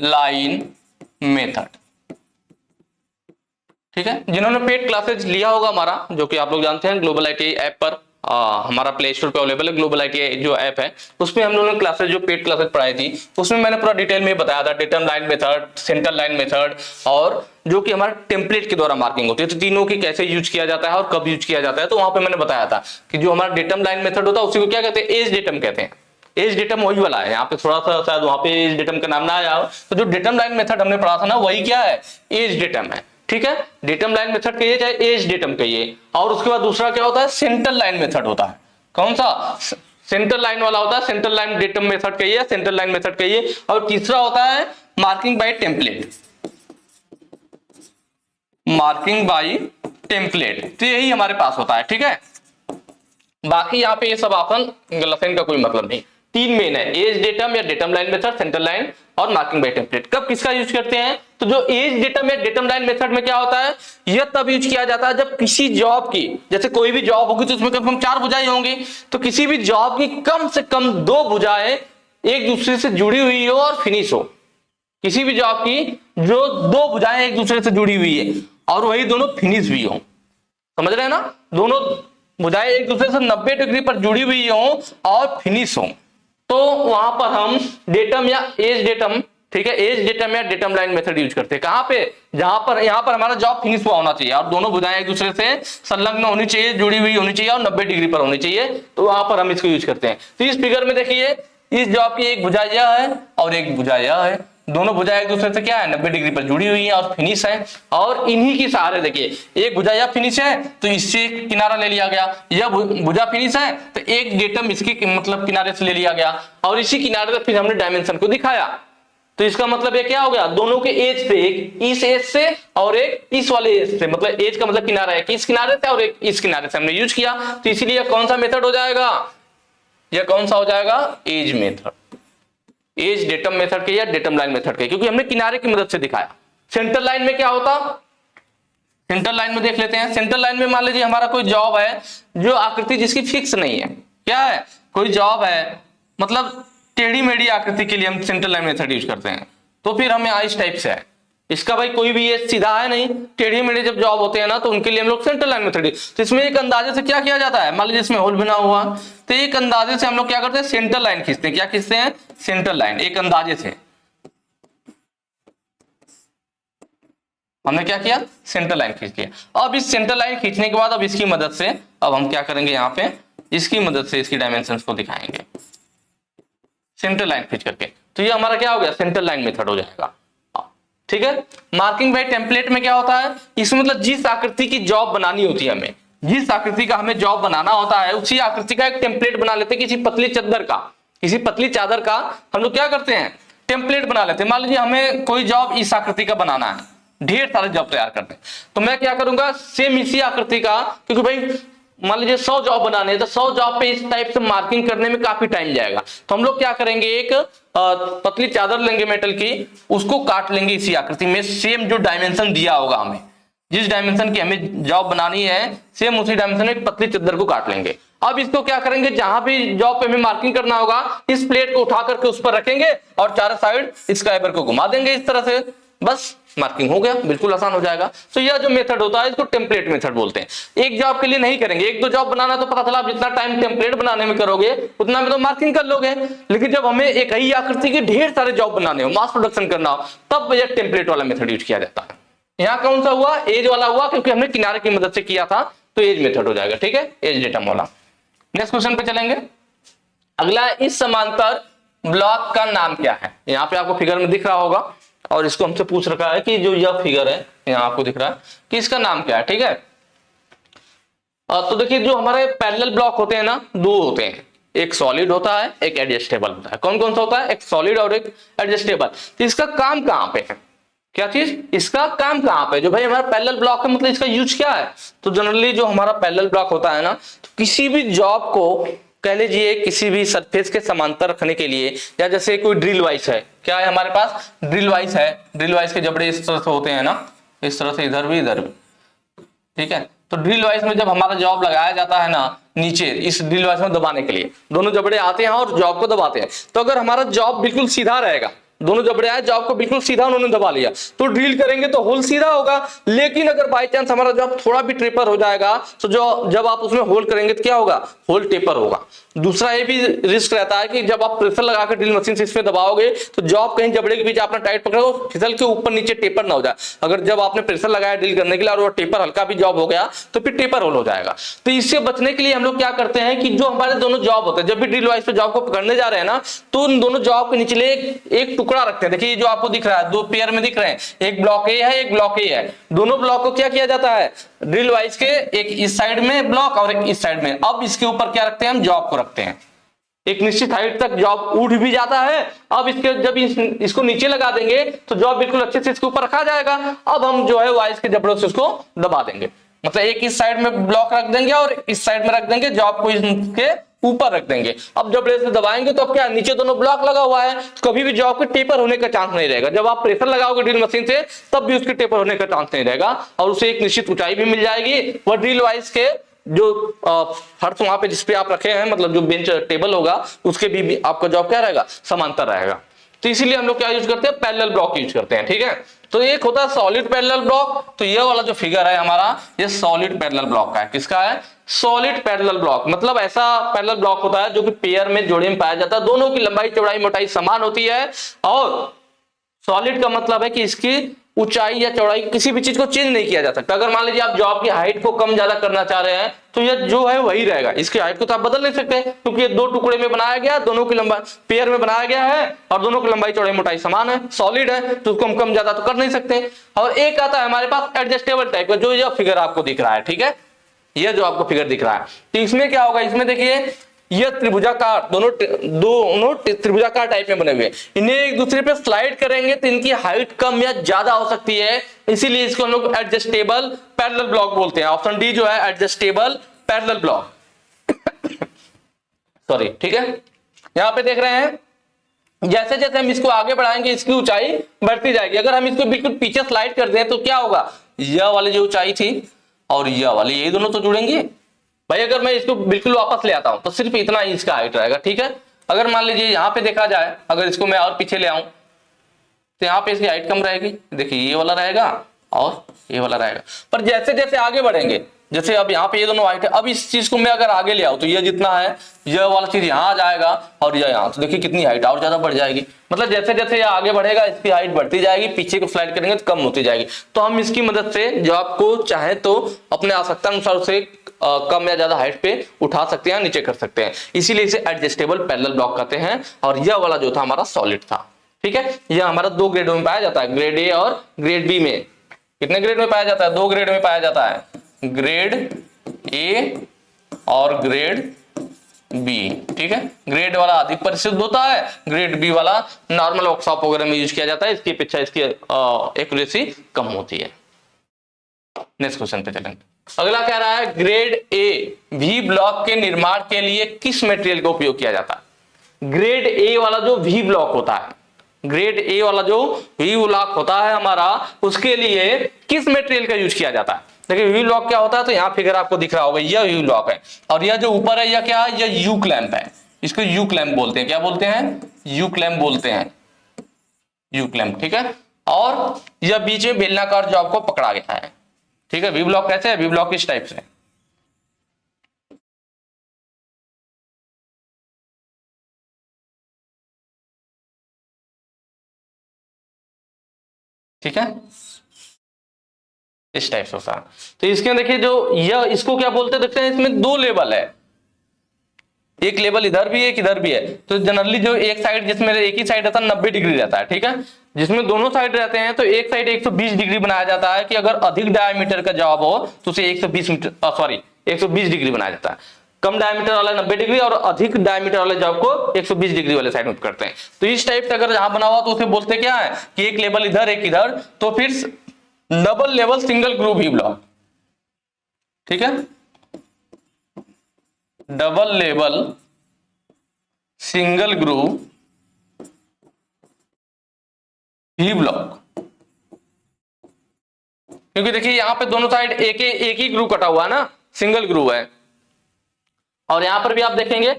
लाइन मेथड। ठीक है, जिन्होंने पेड क्लासेज लिया होगा हमारा, जो कि आप लोग जानते हैं, ग्लोबल आईटीआई ऐप पर हमारा प्ले स्टोर पे अवेलेबल है। ग्लोबल आईटीआई जो ऐप है, उसमें हम लोगों ने क्लासेज, जो पेड क्लासेज पढ़ाई थी, उसमें मैंने पूरा डिटेल में बताया था, datum line method, centre line method, और जो कि हमारे टेम्पलेट के द्वारा मार्किंग होती है। तो तीनों की कैसे यूज किया जाता है और कब यूज किया जाता है, तो वहां पे मैंने बताया था कि जो हमारा डेटम लाइन मेथड होता है उसी को क्या कहते हैं, एज डेटम कहते हैं। एज डेटम वही वाला है, यहाँ पे थोड़ा सा शायद वहां पे एज डेटम का नाम ना आया हो। तो जो डेटम लाइन मेथड हमने पढ़ा था ना, वही क्या है, एज डेटम है। ठीक है, डेटम लाइन मेथड कहिए चाहे एज डेटम कहिए। और उसके बाद दूसरा क्या होता है, सेंटर लाइन मेथड होता है। कौन सा, सेंटर लाइन वाला होता है, सेंटर लाइन डेटम मेथड कहिए, सेंटर लाइन मेथड कहिए। और तीसरा होता है marking by template, marking by template. तो यही हमारे पास होता है। ठीक है, बाकी यहाँ पे ये सब ऑप्शन गलत है, इनका कोई मतलब नहीं। तीन मेन है, एज डेटम या datum line method, central line और मार्किंग बाय टेम्पलेट। कब किसका यूज करते हैं? तो जो एज डेटम या डेटम लाइन मेथड में क्या होता है, यह तब यूज किया जाता है जब किसी जॉब की, जैसे कोई भी जॉब होगी तो उसमें कम से कम 4 भुजाएं होंगी, तो किसी भी जॉब की कम से कम 2 भुजाएं एक दूसरे से जुड़ी हुई हो और फिनिश हो। किसी भी जॉब की जो 2 भुजाएं एक दूसरे से जुड़ी हुई है और वही दोनों फिनिश भी हो, समझ रहे हैं ना, दोनों भुजाएं एक दूसरे से 90 डिग्री पर जुड़ी हुई हो और फिनिश हो, तो वहां पर हम डेटम या एज डेटम, ठीक है, एज डेटम या डेटम लाइन मेथड यूज करते हैं। कहां पे? जहां पर यहां पर हमारा जॉब फिनिश हुआ होना चाहिए और दोनों भुजाएं एक दूसरे से संलग्न होनी चाहिए, जुड़ी हुई होनी चाहिए और 90 डिग्री पर होनी चाहिए, तो वहां पर हम इसको यूज करते हैं। तो इस फिगर में देखिए, इस जॉब की एक भुजा यह है और एक भुजा यह है, दोनों भुजा एक दूसरे से क्या है, 90 डिग्री पर जुड़ी हुई है और फिनिश है, और इन्हीं के सहारे देखिए, एक भुजा या फिनिश है तो इससे किनारा ले लिया गया, यह भुजा फिनिश है तो एक डेटम इसके मतलब किनारे से ले लिया गया और इसी किनारे से फिर हमने डायमेंशन को दिखाया। तो इसका मतलब ये क्या हो गया, दोनों के एज से, एक इस एज से और एक इस वाले एज से, मतलब एज का मतलब किनारा है कि इस किनारे से और एक इस किनारे से हमने यूज किया, तो इसीलिए कौन सा मेथड हो जाएगा, यह कौन सा हो जाएगा, edge method, edge datum method के या डेटम लाइन मेथड के, क्योंकि हमने किनारे की मदद से दिखाया। सेंट्रल लाइन में क्या होता, सेंट्रल लाइन में देख लेते हैं। सेंट्रल लाइन में मान लीजिए हमारा कोई जॉब है जो आकृति जिसकी फिक्स नहीं है, क्या है, कोई जॉब है मतलब टेढ़ी मेढ़ी आकृति के लिए हम सेंट्रल लाइन मेथड यूज करते हैं, तो फिर हमें इस टाइप से है, इसका भाई कोई भी ये सीधा है नहीं, टेढ़ी मेढ़ी जब जॉब होते हैं ना तो उनके लिए हम लोग सेंट्रल लाइन मेथड, तो इसमें एक अंदाजे से क्या किया जाता है, मान लीजिए इसमें होल बना हुआ, तो एक अंदाजे से हम लोग क्या करते हैं, सेंट्रल लाइन खींचते हैं। क्या खींचते हैं, सेंट्रल लाइन, एक अंदाजे से हमने क्या किया, सेंट्रल लाइन खींच लिया। अब इस सेंट्रल लाइन खींचने के बाद अब इसकी मदद से अब हम क्या करेंगे, यहाँ पे इसकी मदद से इसकी डायमेंशंस को दिखाएंगे सेंट्रल लाइन खींच करके, तो ये हमारा क्या हो गया, सेंट्रल लाइन मेथड हो जाएगा, ठीक है। मार्किंग बाय टेम्पलेट में क्या होता है, इसमें मतलब जिस आकृति की जॉब बनानी होती है हमें, जिस आकृति का हमें जॉब बनाना होता है उसी आकृति का एक टेम्पलेट बना लेते हैं, किसी पतली चादर का, किसी पतली चादर का हम लोग क्या करते हैं, टेम्पलेट बना लेते हैं। मान लीजिए हमें कोई जॉब इस आकृति का बनाना है, ढेर सारे जॉब तैयार करते हैं, तो मैं क्या करूंगा, सेम इसी आकृति का, क्योंकि भाई मान लीजिए 100 जॉब बनाने हैं तो 100 जॉब पे इस टाइप से मार्किंग करने में काफी टाइम जाएगा, तो हम लोग क्या करेंगे, एक पतली चादर लेंगे मेटल की, उसको काट लेंगे इसी आकृति में, सेम जो डायमेंशन दिया होगा हमें, जिस डायमेंशन की हमें जॉब बनानी है सेम उसी डायमेंशन में एक पतली चादर को काट लेंगे। अब इसको क्या करेंगे, जहां भी जॉब पे हमें मार्किंग करना होगा इस प्लेट को उठा करके उस पर रखेंगे और चारों साइड इस फाइबर को घुमा देंगे इस तरह से, बस मार्किंग हो गया, बिल्कुल आसान हो जाएगा। तो यह जो मेथड होता है इसको टेम्पलेट मेथड बोलते हैं। एक जॉब के लिए नहीं करेंगे, एक दो जॉब बनाना तो पता चला आप जितना टाइम टेम्पलेट बनाने में करोगे उतना में तो मार्किंग कर लोगे, लेकिन जब हमें एक ही आकृति के ढेर सारे जॉब बनाने हो, मास प्रोडक्शन करना हो, तब यह टेम्पलेट वाला मेथड यूज किया जाता है। यहाँ कौन सा हुआ, एज वाला हुआ, क्योंकि हमने किनारे की मदद से किया था, तो एज मेथड हो जाएगा, ठीक है, एज डेटम वाला। नेक्स्ट क्वेश्चन पे चलेंगे। अगला, इस समांतर ब्लॉक का नाम क्या है। यहाँ पे आपको फिगर में दिख रहा होगा और इसको हमसे पूछ रखा है कि जो यह फिगर है यहाँ आपको दिख रहा है कि इसका नाम क्या है, ठीक है। तो देखिए जो हमारे पैरेलल ब्लॉक होते हैं ना, दो होते हैं, एक सॉलिड होता है एक एडजस्टेबल होता है। कौन कौन सा होता है, एक सॉलिड और एक एडजस्टेबल। तो इसका काम कहाँ पे है, क्या चीज, इसका काम कहाँ पे, जो भाई हमारा पैरेलल ब्लॉक है मतलब इसका यूज क्या है। तो जनरली जो हमारा पैरेलल ब्लॉक होता है ना, तो किसी भी जॉब को कह लीजिए किसी भी सरफेस के समांतर रखने के लिए, या जैसे कोई ड्रिल वाइस है, क्या है हमारे पास, ड्रिल वाइस है, ड्रिल वाइस के जबड़े इस तरह से होते हैं ना, इस तरह से इधर भी इधर भी, ठीक है। तो ड्रिल वाइस में जब हमारा जॉब लगाया जाता है ना, नीचे इस ड्रिल वाइस में दबाने के लिए दोनों जबड़े आते हैं और जॉब को दबाते हैं। तो अगर हमारा जॉब बिल्कुल सीधा रहेगा, दोनों जबड़े आए, जॉब को बिल्कुल सीधा उन्होंने दबा लिया, तो ड्रिल करेंगे तो होल सीधा होगा। लेकिन अगर बाई चांस हमारा जॉब थोड़ा भी टेपर हो जाएगा, तो जो जब आप उसमें होल करेंगे तो क्या होगा, होल टेपर होगा। दूसरा ये भी रिस्क रहता है कि जब आप प्रेशर लगाकर ड्रिल मशीन से इसमें दबाओगे तो जॉब कहीं जबड़े के बीच आपने टाइट पकड़ा हो, फिसल के ऊपर नीचे टेपर ना हो जाए। अगर जब आपने प्रेशर लगाया ड्रिल करने के लिए और वो टेपर हल्का भी जॉब हो गया तो फिर टेपर होल हो जाएगा। तो इससे बचने के लिए हम लोग क्या करते हैं कि जो हमारे दोनों जॉब होते हैं, जब भी ड्रिल वाइस पे जॉब को पकड़ने जा रहे हैं ना, तो उन दोनों जॉब के निचले एक टुकड़ा रखते हैं। देखिए जो आपको दिख रहा है, दो पेयर में दिख रहे हैं, एक ब्लॉक ए है एक ब्लॉक ए है। दोनों ब्लॉक को क्या किया जाता है, ड्रिल वाइस के एक इस साइड में ब्लॉक और एक इस साइड में। अब इसके ऊपर क्या रखते हैं, हम जॉब को रखते हैं। एक निश्चित हाइट तक जॉब उठ भी जाता है। अब इसके जब इसको नीचे लगा देंगे तो जॉब बिल्कुल अच्छे से इसके ऊपर रखा जाएगा। अब हम जो है वाइस के जबड़ों से उसको दबा देंगे। मतलब एक इस साइड में ब्लॉक रख देंगे और इस साइड में रख देंगे, जॉब को इसके ऊपर रख देंगे। अब जब प्रेशर दबाएंगे तो अब क्या, नीचे दोनों ब्लॉक लगा हुआ है, तो कभी भी जॉब के टेपर होने का चांस नहीं रहेगा। जब आप प्रेशर लगाओगे ड्रिल मशीन से तब भी उसके टेपर होने का चांस नहीं रहेगा, और उसे एक निश्चित ऊंचाई भी मिल जाएगी। वह ड्रिल वाइज के जो फर्श वहां पे जिसपे आप रखे हैं, मतलब जो बेंच टेबल होगा उसके भी आपका जॉब क्या रहेगा, समांतर रहेगा। तो इसीलिए हम लोग क्या यूज करते हैं, पैरेलल ब्लॉक यूज करते हैं। ठीक है, तो एक होता है सॉलिड पैरेलल ब्लॉक। तो ये वाला जो फिगर है हमारा, ये सॉलिड पैरेलल ब्लॉक का है। किसका है, सॉलिड पैरेलल ब्लॉक। मतलब ऐसा पैरेलल ब्लॉक होता है जो कि पेयर में जोड़े में पाया जाता है, दोनों की लंबाई चौड़ाई मोटाई समान होती है। और सॉलिड का मतलब है कि इसकी ऊंचाई या चौड़ाई किसी भी चीज को चेंज नहीं किया जा सकता। अगर मान लीजिए आप जॉब की हाइट को कम ज्यादा करना चाह रहे हैं तो ये जो है वही रहेगा, इसकी हाइट को तो आप बदल नहीं सकते, क्योंकि ये दो टुकड़े में बनाया गया, दोनों की लंबाई पेयर में बनाया गया है और दोनों की लंबाई चौड़ाई मोटाई समान है, सॉलिड है, तो उसको हम कम ज्यादा तो कर नहीं सकते। और एक आता है हमारे पास एडजस्टेबल टाइप का, जो यह फिगर आपको दिख रहा है। ठीक है, यह जो आपको फिगर दिख रहा है, तो इसमें क्या होगा, इसमें देखिए ये त्रिभुजाकार, दोनों त्रिभुजाकार टाइप में बने हुए हैं। इन्हें एक दूसरे पे स्लाइड करेंगे तो इनकी हाइट कम या ज्यादा हो सकती है, इसीलिए इसको हम लोग एडजस्टेबल पैरेलल ब्लॉक बोलते हैं। ऑप्शन डी जो है एडजस्टेबल पैरेलल ब्लॉक। सॉरी, ठीक है, यहां पे देख रहे हैं जैसे जैसे हम इसको आगे बढ़ाएंगे इसकी ऊंचाई बढ़ती जाएगी। अगर हम इसको बिल्कुल पीछे स्लाइड कर दें तो क्या होगा, यह वाली जो ऊंचाई थी और यह वाली, ये दोनों तो जुड़ेंगे भाई। अगर मैं इसको बिल्कुल वापस ले आता हूं तो सिर्फ इतना ही इसका हाइट रहेगा। ठीक है, अगर मान लीजिए यहां पे देखा जाए, अगर इसको मैं और पीछे ले आऊं तो यहाँ पे इसकी हाइट कम रहेगी। देखिए ये वाला रहेगा और ये वाला रहेगा। पर जैसे जैसे आगे बढ़ेंगे, जैसे अब यहाँ पे ये दोनों हाइट है, अब इस चीज को मैं अगर आगे ले आऊं तो ये जितना है यह वाला चीज यहाँ आ जाएगा और यह यहाँ, तो देखिए कितनी हाइट और ज्यादा बढ़ जाएगी। मतलब जैसे जैसे ये आगे बढ़ेगा इसकी हाइट बढ़ती जाएगी, पीछे को स्लाइड करेंगे तो कम होती जाएगी। तो हम इसकी मदद से जो आपको चाहे तो अपने आवश्यकता अनुसार उसे कम या ज्यादा हाइट पे उठा सकते हैं, नीचे कर सकते हैं, इसीलिए इसे एडजस्टेबल पैरेलल ब्लॉक कहते हैं। और यह वाला जो था हमारा सॉलिड था। ठीक है, यह हमारा दो ग्रेडों में पाया जाता है, ग्रेड ए और ग्रेड बी में। कितने ग्रेड में पाया जाता है, दो ग्रेड में पाया जाता है, ग्रेड ए और ग्रेड बी। ठीक है, ग्रेड वाला अधिक परिशुद्ध होता है, ग्रेड बी वाला नॉर्मल वर्कशॉप वगैरह में यूज किया जाता है, इसकी अपेक्षा इसकी एक्यूरेसी कम होती है। नेक्स्ट क्वेश्चन पे चलेंगे। अगला कह रहा है ग्रेड ए वी ब्लॉक के निर्माण के लिए किस मटेरियल का उपयोग किया जाता है। ग्रेड ए वाला जो वी ब्लॉक होता है, ग्रेड ए वाला जो वी ब्लॉक होता है हमारा, उसके लिए किस मटेरियल का यूज किया जाता है। देखिए वी ब्लॉक क्या होता है, तो यहाँ फिगर आपको दिख रहा होगा, यह वी ब्लॉक है और यह जो ऊपर है यह क्या है, यह यू क्लैंप है। इसको यू क्लैंप बोलते हैं, क्या बोलते हैं, यू क्लैंप बोलते हैं, यू क्लैंप। ठीक है, और यह बीच में बेलनाकार जॉब को पकड़ा गया है। ठीक है, वी ब्लॉक कैसे है, वी ब्लॉक इस टाइप से। ठीक है, इस टाइप से होता है। तो इसके देखिए जो यह इसको क्या बोलते हैं, देखते हैं इसमें दो लेवल है, एक लेवल इधर भी है एक इधर भी है। तो जनरली जो एक साइड, जिसमें एक ही साइड रहता है 90 डिग्री रहता है। ठीक है, जिसमें दोनों साइड रहते हैं तो एक साइड 120 डिग्री बनाया जाता है कि अगर अधिक डायमीटर का जॉब हो तो उसे 120 डिग्री बनाया जाता है। कम डायमीटर वाला 90 डिग्री और अधिक डायमीटर वाले जॉब को 120 डिग्री वाले साइड में करते हैं। तो इस टाइप से अगर जहां बना हुआ तो उसे बोलते क्या है कि एक लेवल इधर एक इधर, तो फिर double level single groove V block. ठीक है, double level single groove V block. क्योंकि देखिए यहां पे दोनों साइड एक ही ग्रूव कटा हुआ है ना, सिंगल ग्रूव है, और यहां पर भी आप देखेंगे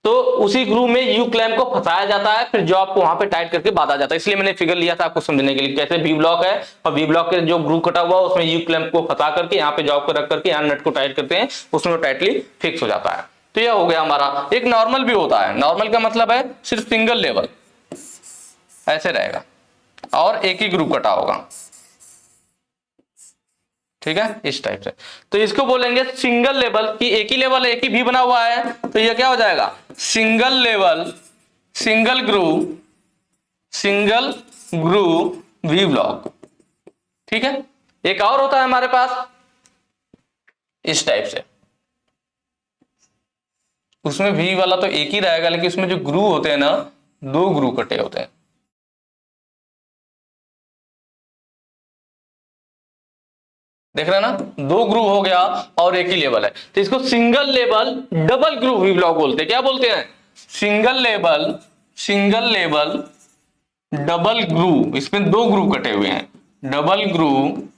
तो उसी ग्रूव में यू क्लैंप को फंसाया जाता है, फिर जॉब को वहां पे टाइट करके बांधा जाता है। इसलिए मैंने फिगर लिया था आपको समझने के लिए, कैसे वी ब्लॉक है और वी ब्लॉक के जो ग्रूव कटा हुआ है उसमें यू क्लैंप को फंसा करके यहाँ पे जॉब को रख करके यहाँ नट को टाइट करते हैं, उसमें टाइटली फिक्स हो जाता है। तो यह हो गया हमारा। एक नॉर्मल भी होता है, नॉर्मल का मतलब है सिर्फ सिंगल लेवल ऐसे रहेगा और एक ही ग्रूव कटा होगा। ठीक है, इस टाइप से। तो इसको बोलेंगे सिंगल लेवल, कि एक ही लेवल एक ही भी बना हुआ है, तो ये क्या हो जाएगा, single level single groove V block. ठीक है, एक और होता है हमारे पास इस टाइप से, उसमें वी वाला तो एक ही रहेगा लेकिन उसमें जो ग्रूव होते हैं ना, दो ग्रूव कटे होते हैं। देख रहे हैं ना, 2 ग्रुप हो गया और एक ही लेवल है, तो इसको single level double group V block बोलते हैं। क्या बोलते हैं? सिंगल लेवल डबल ग्रुप, इसमें 2 ग्रुप कटे हुए हैं, डबल ग्रुप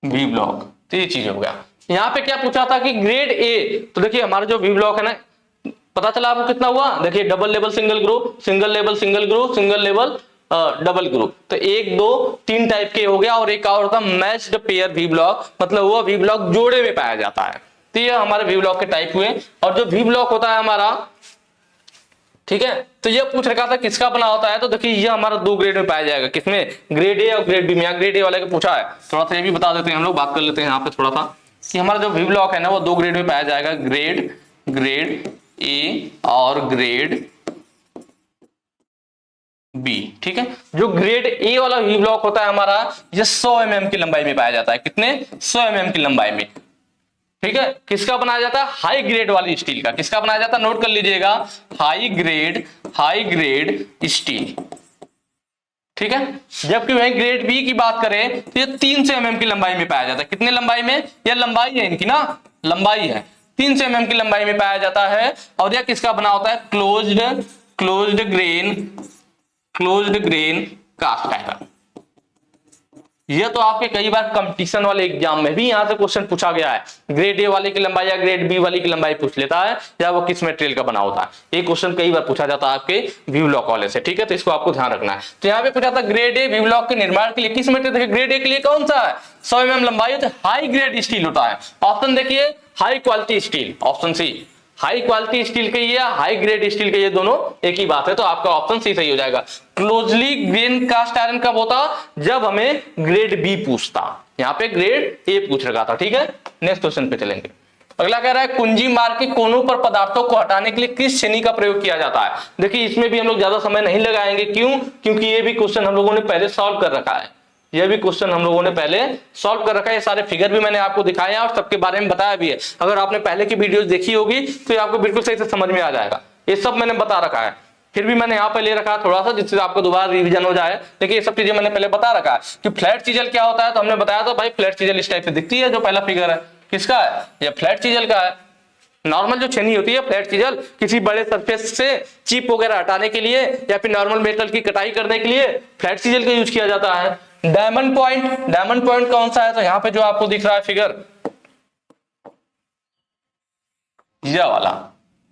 वी ब्लॉक। तो ये चीज हो गया। यहां पे क्या पूछा था कि ग्रेड ए, तो देखिए हमारा जो वी ब्लॉक है ना, पता चला आपको कितना हुआ? देखिए double level single group, single level single group, single level double group, तो 1 2 3 टाइप के हो गया। और एक और होता है मैच्ड पेयर वी ब्लॉक, मतलब वो वी ब्लॉक जोड़े में पाया जाता है। तो ये हमारे वी ब्लॉक के टाइप हुए। और जो वी ब्लॉक होता है हमारा, ठीक है, तो ये पूछ रखा था किसका बना होता है, तो देखिए ये हमारा 2 ग्रेड में पाया जाएगा, किसमें? ग्रेड ए और ग्रेड बी में। ग्रेड ए वाले को पूछा है, थोड़ा सा ये भी बता देते हैं हम लोग, बात कर लेते हैं यहाँ पे थोड़ा सा कि हमारा जो वी ब्लॉक है ना वो 2 ग्रेड में पाया जाएगा, ग्रेड ए और ग्रेड बी। ठीक है, जो ग्रेड ए वाला वी ब्लॉक होता है हमारा, ये 100 mm की लंबाई में पाया जाता है। कितने? 100 mm की लंबाई में। ठीक है, किसका बनाया जाता है? हाई ग्रेड वाली स्टील का। किसका बनाया जाता है? नोट कर लीजिएगा, हाई ग्रेड स्टील। ठीक है, जबकि वही ग्रेड बी की बात करें तो ये 300 mm की लंबाई में पाया जाता है। कितने लंबाई में? ये लंबाई है इनकी ना, लंबाई है 300 mm की लंबाई में पाया जाता है। और यह किसका बना होता है? Closed grain cast iron. यह तो आपके कई बार कंपटीशन वाले एग्जाम में भी यहां से क्वेश्चन पूछा गया है, ग्रेड ए वाले की लंबाई या ग्रेड बी वाली की लंबाई पूछ लेता है, या वो किस मटेरियल का बना होता है। ये क्वेश्चन कई बार पूछा जाता है आपके वी ब्लॉक वाले से। ठीक है, तो इसको आपको ध्यान रखना है। तो यहाँ पे पूछा था ग्रेड ए वी ब्लॉक के निर्माण के लिए किस मटेरियल? ग्रेड ए के लिए कौन सा है? 100 mm लंबाई, तो हाई ग्रेड स्टील होता है। ऑप्शन देखिए, high quality steel, option C. High quality steel के ये, हाई ग्रेड स्टील के ये दोनों एक ही बात है, तो आपका ऑप्शन सी सही हो जाएगा। क्लोजली ग्रेन कास्ट आयरन कब होता? जब हमें ग्रेड बी पूछता, यहाँ पे ग्रेड ए पूछ रखा था। ठीक है, नेक्स्ट क्वेश्चन पे चलेंगे। अगला कह रहा है कुंजी मार्ग के कोनों पर पदार्थों को हटाने के लिए किस छेनी का प्रयोग किया जाता है? देखिए इसमें भी हम लोग ज्यादा समय नहीं लगाएंगे, क्यों? क्योंकि ये भी क्वेश्चन हम लोगों ने पहले सॉल्व कर रखा है। यह भी क्वेश्चन हम लोगों ने पहले सॉल्व कर रखा है। ये सारे फिगर भी मैंने आपको दिखाए हैं और सबके बारे में बताया भी है। अगर आपने पहले की वीडियोस देखी होगी तो ये आपको बिल्कुल सही से समझ में आ जाएगा। ये सब मैंने बता रखा है, फिर भी मैंने यहाँ पे ले रखा है थोड़ा सा, जिससे आपको दोबारा रिवीजन हो जाए। लेकिन ये सब चीजें मैंने पहले बता रखा है कि फ्लैट चीजल क्या होता है, तो हमने बताया था भाई फ्लैट चीजल इस टाइप से दिखती है। जो पहला फिगर है किसका है? ये फ्लैट चीजल का है। नॉर्मल जो छेनी होती है फ्लैट चीजल, किसी बड़े सरफेस से चिप वगैरह हटाने के लिए या फिर नॉर्मल मेटल की कटाई करने के लिए फ्लैट चीजल का यूज किया जाता है। डायमंड पॉइंट कौन सा है? तो यहाँ पे जो आपको दिख रहा है फिगर, यह वाला,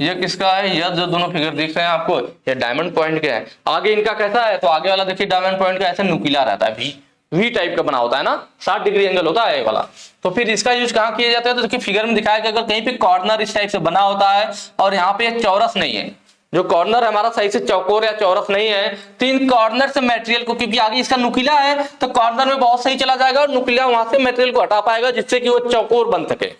यह किसका है? यह जो दोनों फिगर दिख रहे हैं आपको, यह डायमंड पॉइंट के हैं। आगे इनका कैसा है? तो आगे वाला देखिए डायमंड पॉइंट का ऐसे नुकीला रहता है, वी टाइप का बना होता है ना, 60 डिग्री एंगल होता है ये वाला। तो फिर इसका यूज कहाँ किया जाता है? तो देखिए फिगर में दिखाया कि अगर कहीं पे कॉर्नर इस टाइप से बना होता है और यहाँ पे चौरस नहीं है, जो कॉर्नर हमारा सही से चौकोर या चौरस नहीं है, तो इन कॉर्नर से मटेरियल को, क्योंकि आगे इसका नुकीला है तो कॉर्नर में बहुत सही चला जाएगा और नुकीला वहां से मटेरियल को हटा पाएगा, जिससे कि वो चौकोर बन सके।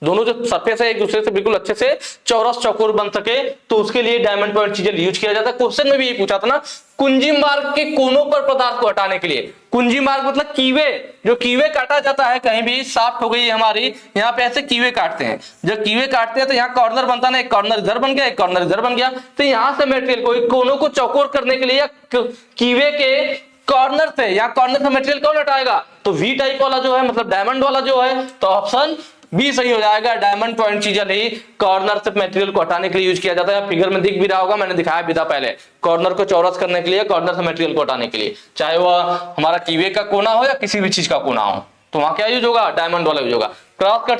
दोनों जो सरफेस है एक दूसरे से बिल्कुल अच्छे से चौरस चौकोर बन सके, तो उसके लिए डायमंड पॉइंट चीजें यूज किया जाता है। क्वेश्चन में भी ये पूछा था ना, कुंजी मार्ग के कोनों पर पदार्थ को हटाने के लिए। कुंजी मार्ग मतलब कीवे, जो कीवे काटा जाता है, कहीं भी साफ्ट हो गई हमारी, यहाँ पे ऐसे कीवे काटते हैं। जब कीवे काटते हैं तो यहाँ कॉर्नर बनता है ना, एक कॉर्नर इधर बन गया, एक कॉर्नर इधर बन गया, तो यहाँ से मटेरियल को कोनों को चौकोर करने के लिए या कीवे के कॉर्नर से, यहाँ कॉर्नर से मटेरियल कौन हटाएगा? तो वी टाइप वाला जो है, मतलब डायमंड वाला जो है, तो ऑप्शन बी सही हो जाएगा। डायमंड पॉइंट चीजल ही कॉर्नर से मटेरियल को हटाने के लिए यूज किया जाता है। फिगर में दिख भी रहा होगा, मैंने दिखाया भी था पहले, कॉर्नर को चौरस करने के लिए, कॉर्नर से मटेरियल को हटाने के लिए, चाहे वह हमारा कीवे का कोना हो या किसी भी चीज का कोना हो, तो वहां क्या यूज होगा? डायमंड वाला यूज होगा। क्रॉस कट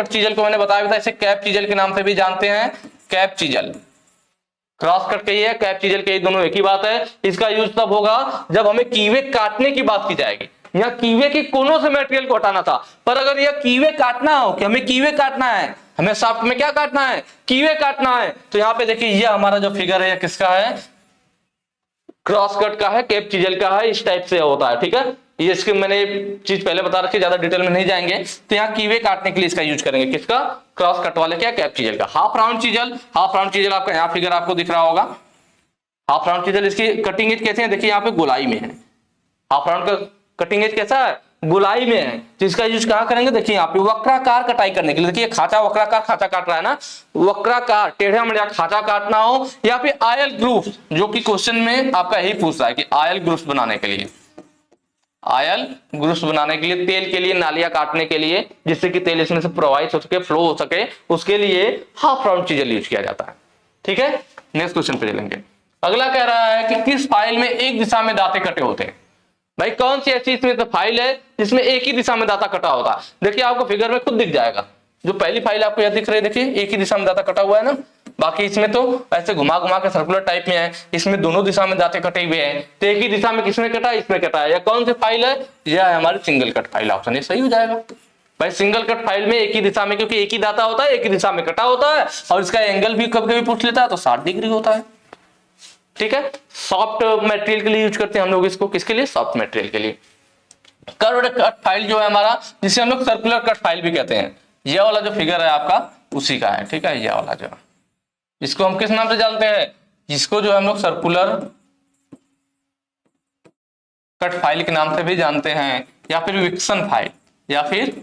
चीजल को मैंने बताया था, इसे कैप चीजल के नाम से भी जानते हैं। कैप चीजल, क्रॉस कट कही है, कैप चीजल कही, दोनों एक ही बात है। इसका यूज तब होगा जब हमें कीवे काटने की बात की जाएगी। यहाँ कीवे के कोनों से मटेरियल को हटाना था, पर अगर यह कीवे काटना हो कि हमें कीवे काटना है, हमें साफ्ट में क्या काटना है? कीवे काटना है, तो यहाँ पे देखिए यह हमारा जो फिगर है किसका है? क्रॉस कट का है, कैप चीजल का है, इस टाइप से होता है। ठीक है, ये इसके मैंने चीज पहले बता रखी, ज्यादा डिटेल में नहीं जाएंगे। तो यहाँ कीवे काटने के लिए इसका यूज करेंगे, किसका? क्रॉस कट वाले क्या? कैप चीजल का। हाफ राउंड चीजल आपका यहाँ फिगर आपको दिख रहा होगा। हाफ राउंड चीजल, इसकी कटिंग एज कैसे है? देखिए यहाँ पे गोलाई में है। हाफ राउंड का कटिंग एज कैसा है? गोलाई में है। तो इसका यूज कहां करेंगे? देखिए यहाँ पे वक्राकार कटाई करने के लिए। देखिए खाचा वक्राकार खाचा काट रहा है ना, वक्राकार टेढ़ा मेढ़ा खाचा काटना हो, या फिर आयल ग्रुप, जो कि क्वेश्चन में आपका यही पूछ रहा है कि आयल ग्रुप बनाने के लिए, ऑयल ग्रुप्स बनाने के लिए, तेल के लिए नालियां काटने के लिए, जिससे कि तेल इसमें से प्रवाहित हो सके, फ्लो हो सके, उसके लिए हाफ राउंड चीजल यूज किया जाता है। ठीक है, नेक्स्ट क्वेश्चन पे चलेंगे। अगला कह रहा है कि किस फाइल में एक दिशा में दांते कटे होते हैं। भाई कौन सी ऐसी इसमें फाइल है जिसमें एक ही दिशा में दाता कटा होता है। देखिए आपको फिगर में खुद दिख जाएगा, जो पहली फाइल आपको यह दिख रही है, देखिए एक ही दिशा में दाता कटा हुआ है ना, बाकी इसमें तो ऐसे घुमा घुमा के सर्कुलर टाइप में है, इसमें दोनों दिशा में दांते कटे हुए हैं। तो एक ही दिशा में किसमें कटा, इसमें कटा है। यह कौन सी फाइल है, यह है हमारी सिंगल कट फाइल। ऑप्शन ये सही हो जाएगा। भाई सिंगल कट फाइल में एक ही दिशा में, क्योंकि एक ही दाता होता है, एक ही दिशा में कटा होता है, और इसका एंगल भी कभी कभी पूछ लेता है तो 60 डिग्री होता है। ठीक है, सॉफ्ट मटेरियल के लिए यूज करते हैं हम लोग इसको, किसके लिए, सॉफ्ट मटेरियल के लिए। कर्व्ड कट फाइल जो है हमारा, जिसे हम लोग सर्कुलर कट फाइल भी कहते हैं, यह वाला जो फिगर है आपका उसी का है। ठीक है, यह वाला जो, इसको हम किस नाम से जानते हैं, जिसको जो हम लोग सर्कुलर कट फाइल के नाम से भी जानते हैं, या फिर विक्सन फाइल, या फिर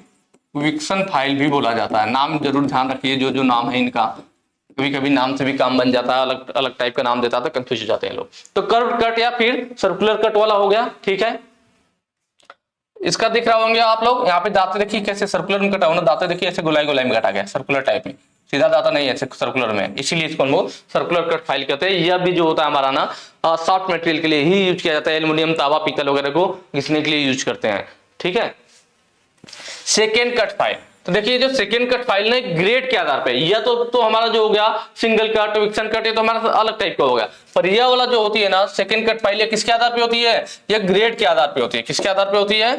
विक्सन फाइल भी बोला जाता है। नाम जरूर ध्यान रखिए, जो जो नाम है इनका, कभी कभी नाम से भी काम बन जाता है, अलग अलग टाइप का नाम देता है तो कंफ्यूज हो जाते हैं लोग। तो कर्व कट या फिर सर्कुलर कट वाला हो गया। ठीक है, इसका दिख रहा होंगे आप लोग, यहाँ पे दांते देखिए कैसे सर्कुलर में कटा हुआ ना, दांते देखिए ऐसे गोलाई गोलाई में कटा गया सर्कुलर टाइप में, सीधा दाता नहीं है ऐसे सर्कुलर में, इसीलिए इसको हम लोग सर्कुलर कट फाइल कहते हैं। यह भी जो होता है हमारा ना सॉफ्ट मटेरियल के लिए ही यूज किया जाता है, एल्युमिनियम, तांबा, पीतल वगैरह को घिसने के लिए यूज करते हैं। ठीक है, सेकेंड कट फाइल, तो देखिए जो सेकेंड कट फाइल ने ग्रेड के आधार पे, यह तो हमारा जो हो गया सिंगल कट, विक्सन कट, ये तो हमारा अलग टाइप का हो गया, पर यह वाला जो होती है ना सेकेंड कट फाइल, यह किसके आधार पे होती है, यह ग्रेड के आधार पे होती है। किसके आधार पे होती है,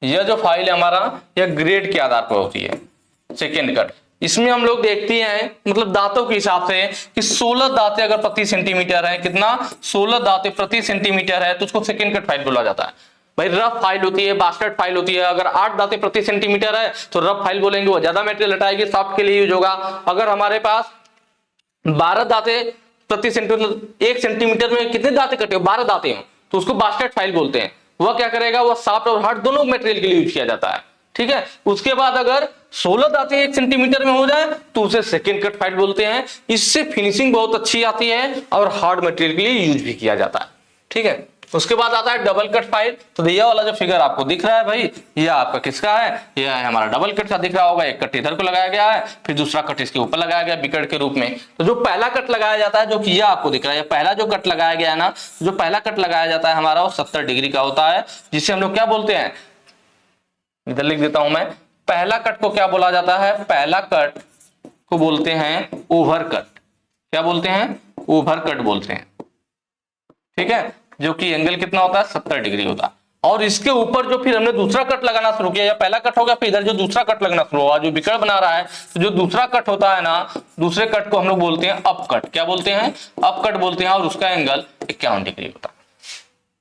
यह जो फाइल है हमारा, यह ग्रेड के आधार पर होती है सेकेंड कट। इसमें हम लोग देखते हैं मतलब दांतों के हिसाब से कि 16 दांते अगर प्रति सेंटीमीटर है, कितना, 16 दांते प्रति सेंटीमीटर है, तो उसको सेकेंड कट फाइल बोला जाता है। भाई रफ फाइल होती है, बास्टर्ड फाइल होती है, अगर 8 दांते प्रति सेंटीमीटर है तो रफ फाइल बोलेंगे, वो ज्यादा मटेरियल हटाएगी, सॉफ्ट के लिए यूज होगा। अगर हमारे पास 12 दांते प्रति सेंटीमीटर, 1 सेंटीमीटर में कितने दांते कटे हो, 12 दांते हो, तो उसको बास्टर्ड फाइल बोलते हैं। वह क्या करेगा, वह सॉफ्ट और हार्ड दोनों मटेरियल के लिए यूज किया जाता है। ठीक है, उसके बाद अगर 16 दांते 1 सेंटीमीटर में हो जाए तो उसे सेकेंड कट फाइल बोलते हैं। इससे फिनिशिंग बहुत अच्छी आती है और हार्ड मटेरियल के लिए यूज भी किया जाता है। ठीक है, उसके बाद आता है डबल कट फाइल। तो यह वाला जो फिगर आपको दिख रहा है भाई, यह आपका किसका है, यह है हमारा डबल कट का दिख रहा होगा। एक कट इधर को लगाया गया है, फिर दूसरा कट इसके ऊपर लगाया गया बिकट के रूप में। तो जो पहला कट लगाया जाता है, जो कि यह आपको दिख रहा है, पहला जो कट लगाया गया है ना, जो पहला कट लगाया जाता है हमारा, वो 70 डिग्री का होता है, जिसे हम लोग क्या बोलते हैं, इधर लिख देता हूं मैं, पहला कट को क्या बोला जाता है, पहला कट को बोलते हैं ओवर कट। क्या बोलते हैं, ओवर कट बोलते हैं। ठीक है, जो कि एंगल कितना होता है, 70 डिग्री होता है। और इसके ऊपर जो फिर हमने दूसरा कट लगाना शुरू किया, या पहला कट हो गया, फिर इधर जो दूसरा कट लगना शुरू हुआ, जो बिकट बना रहा है, तो जो दूसरा कट होता है ना, दूसरे कट को हम लोग बोलते हैं अप कट। क्या बोलते हैं, अप कट बोलते हैं, और उसका एंगल 51 डिग्री होता है।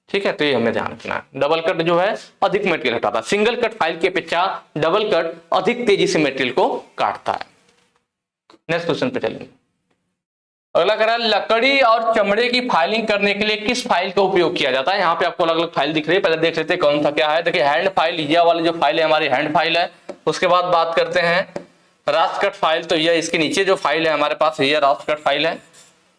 ठीक है, तो ये हमें ध्यान रखना है। डबल कट जो है अधिक मटेरियल हटाता है, सिंगल कट फाइल की अपेक्षा डबल कट अधिक तेजी से मटेरियल को काटता है। नेक्स्ट क्वेश्चन पे चलेंगे। अगला कह रहा है लकड़ी और चमड़े की फाइलिंग करने के लिए किस फाइल का उपयोग किया जाता है। यहाँ पे आपको अलग अलग फाइल दिख रही है, पहले देख लेते हैं कौन सा क्या है। देखिए हैंड फाइल, यह वाली जो फाइल है हमारी हैंड फाइल है। उसके बाद बात करते हैं रास्ट कट फाइल, तो यह इसके नीचे जो फाइल है हमारे पास, यह रास्ट कट फाइल है।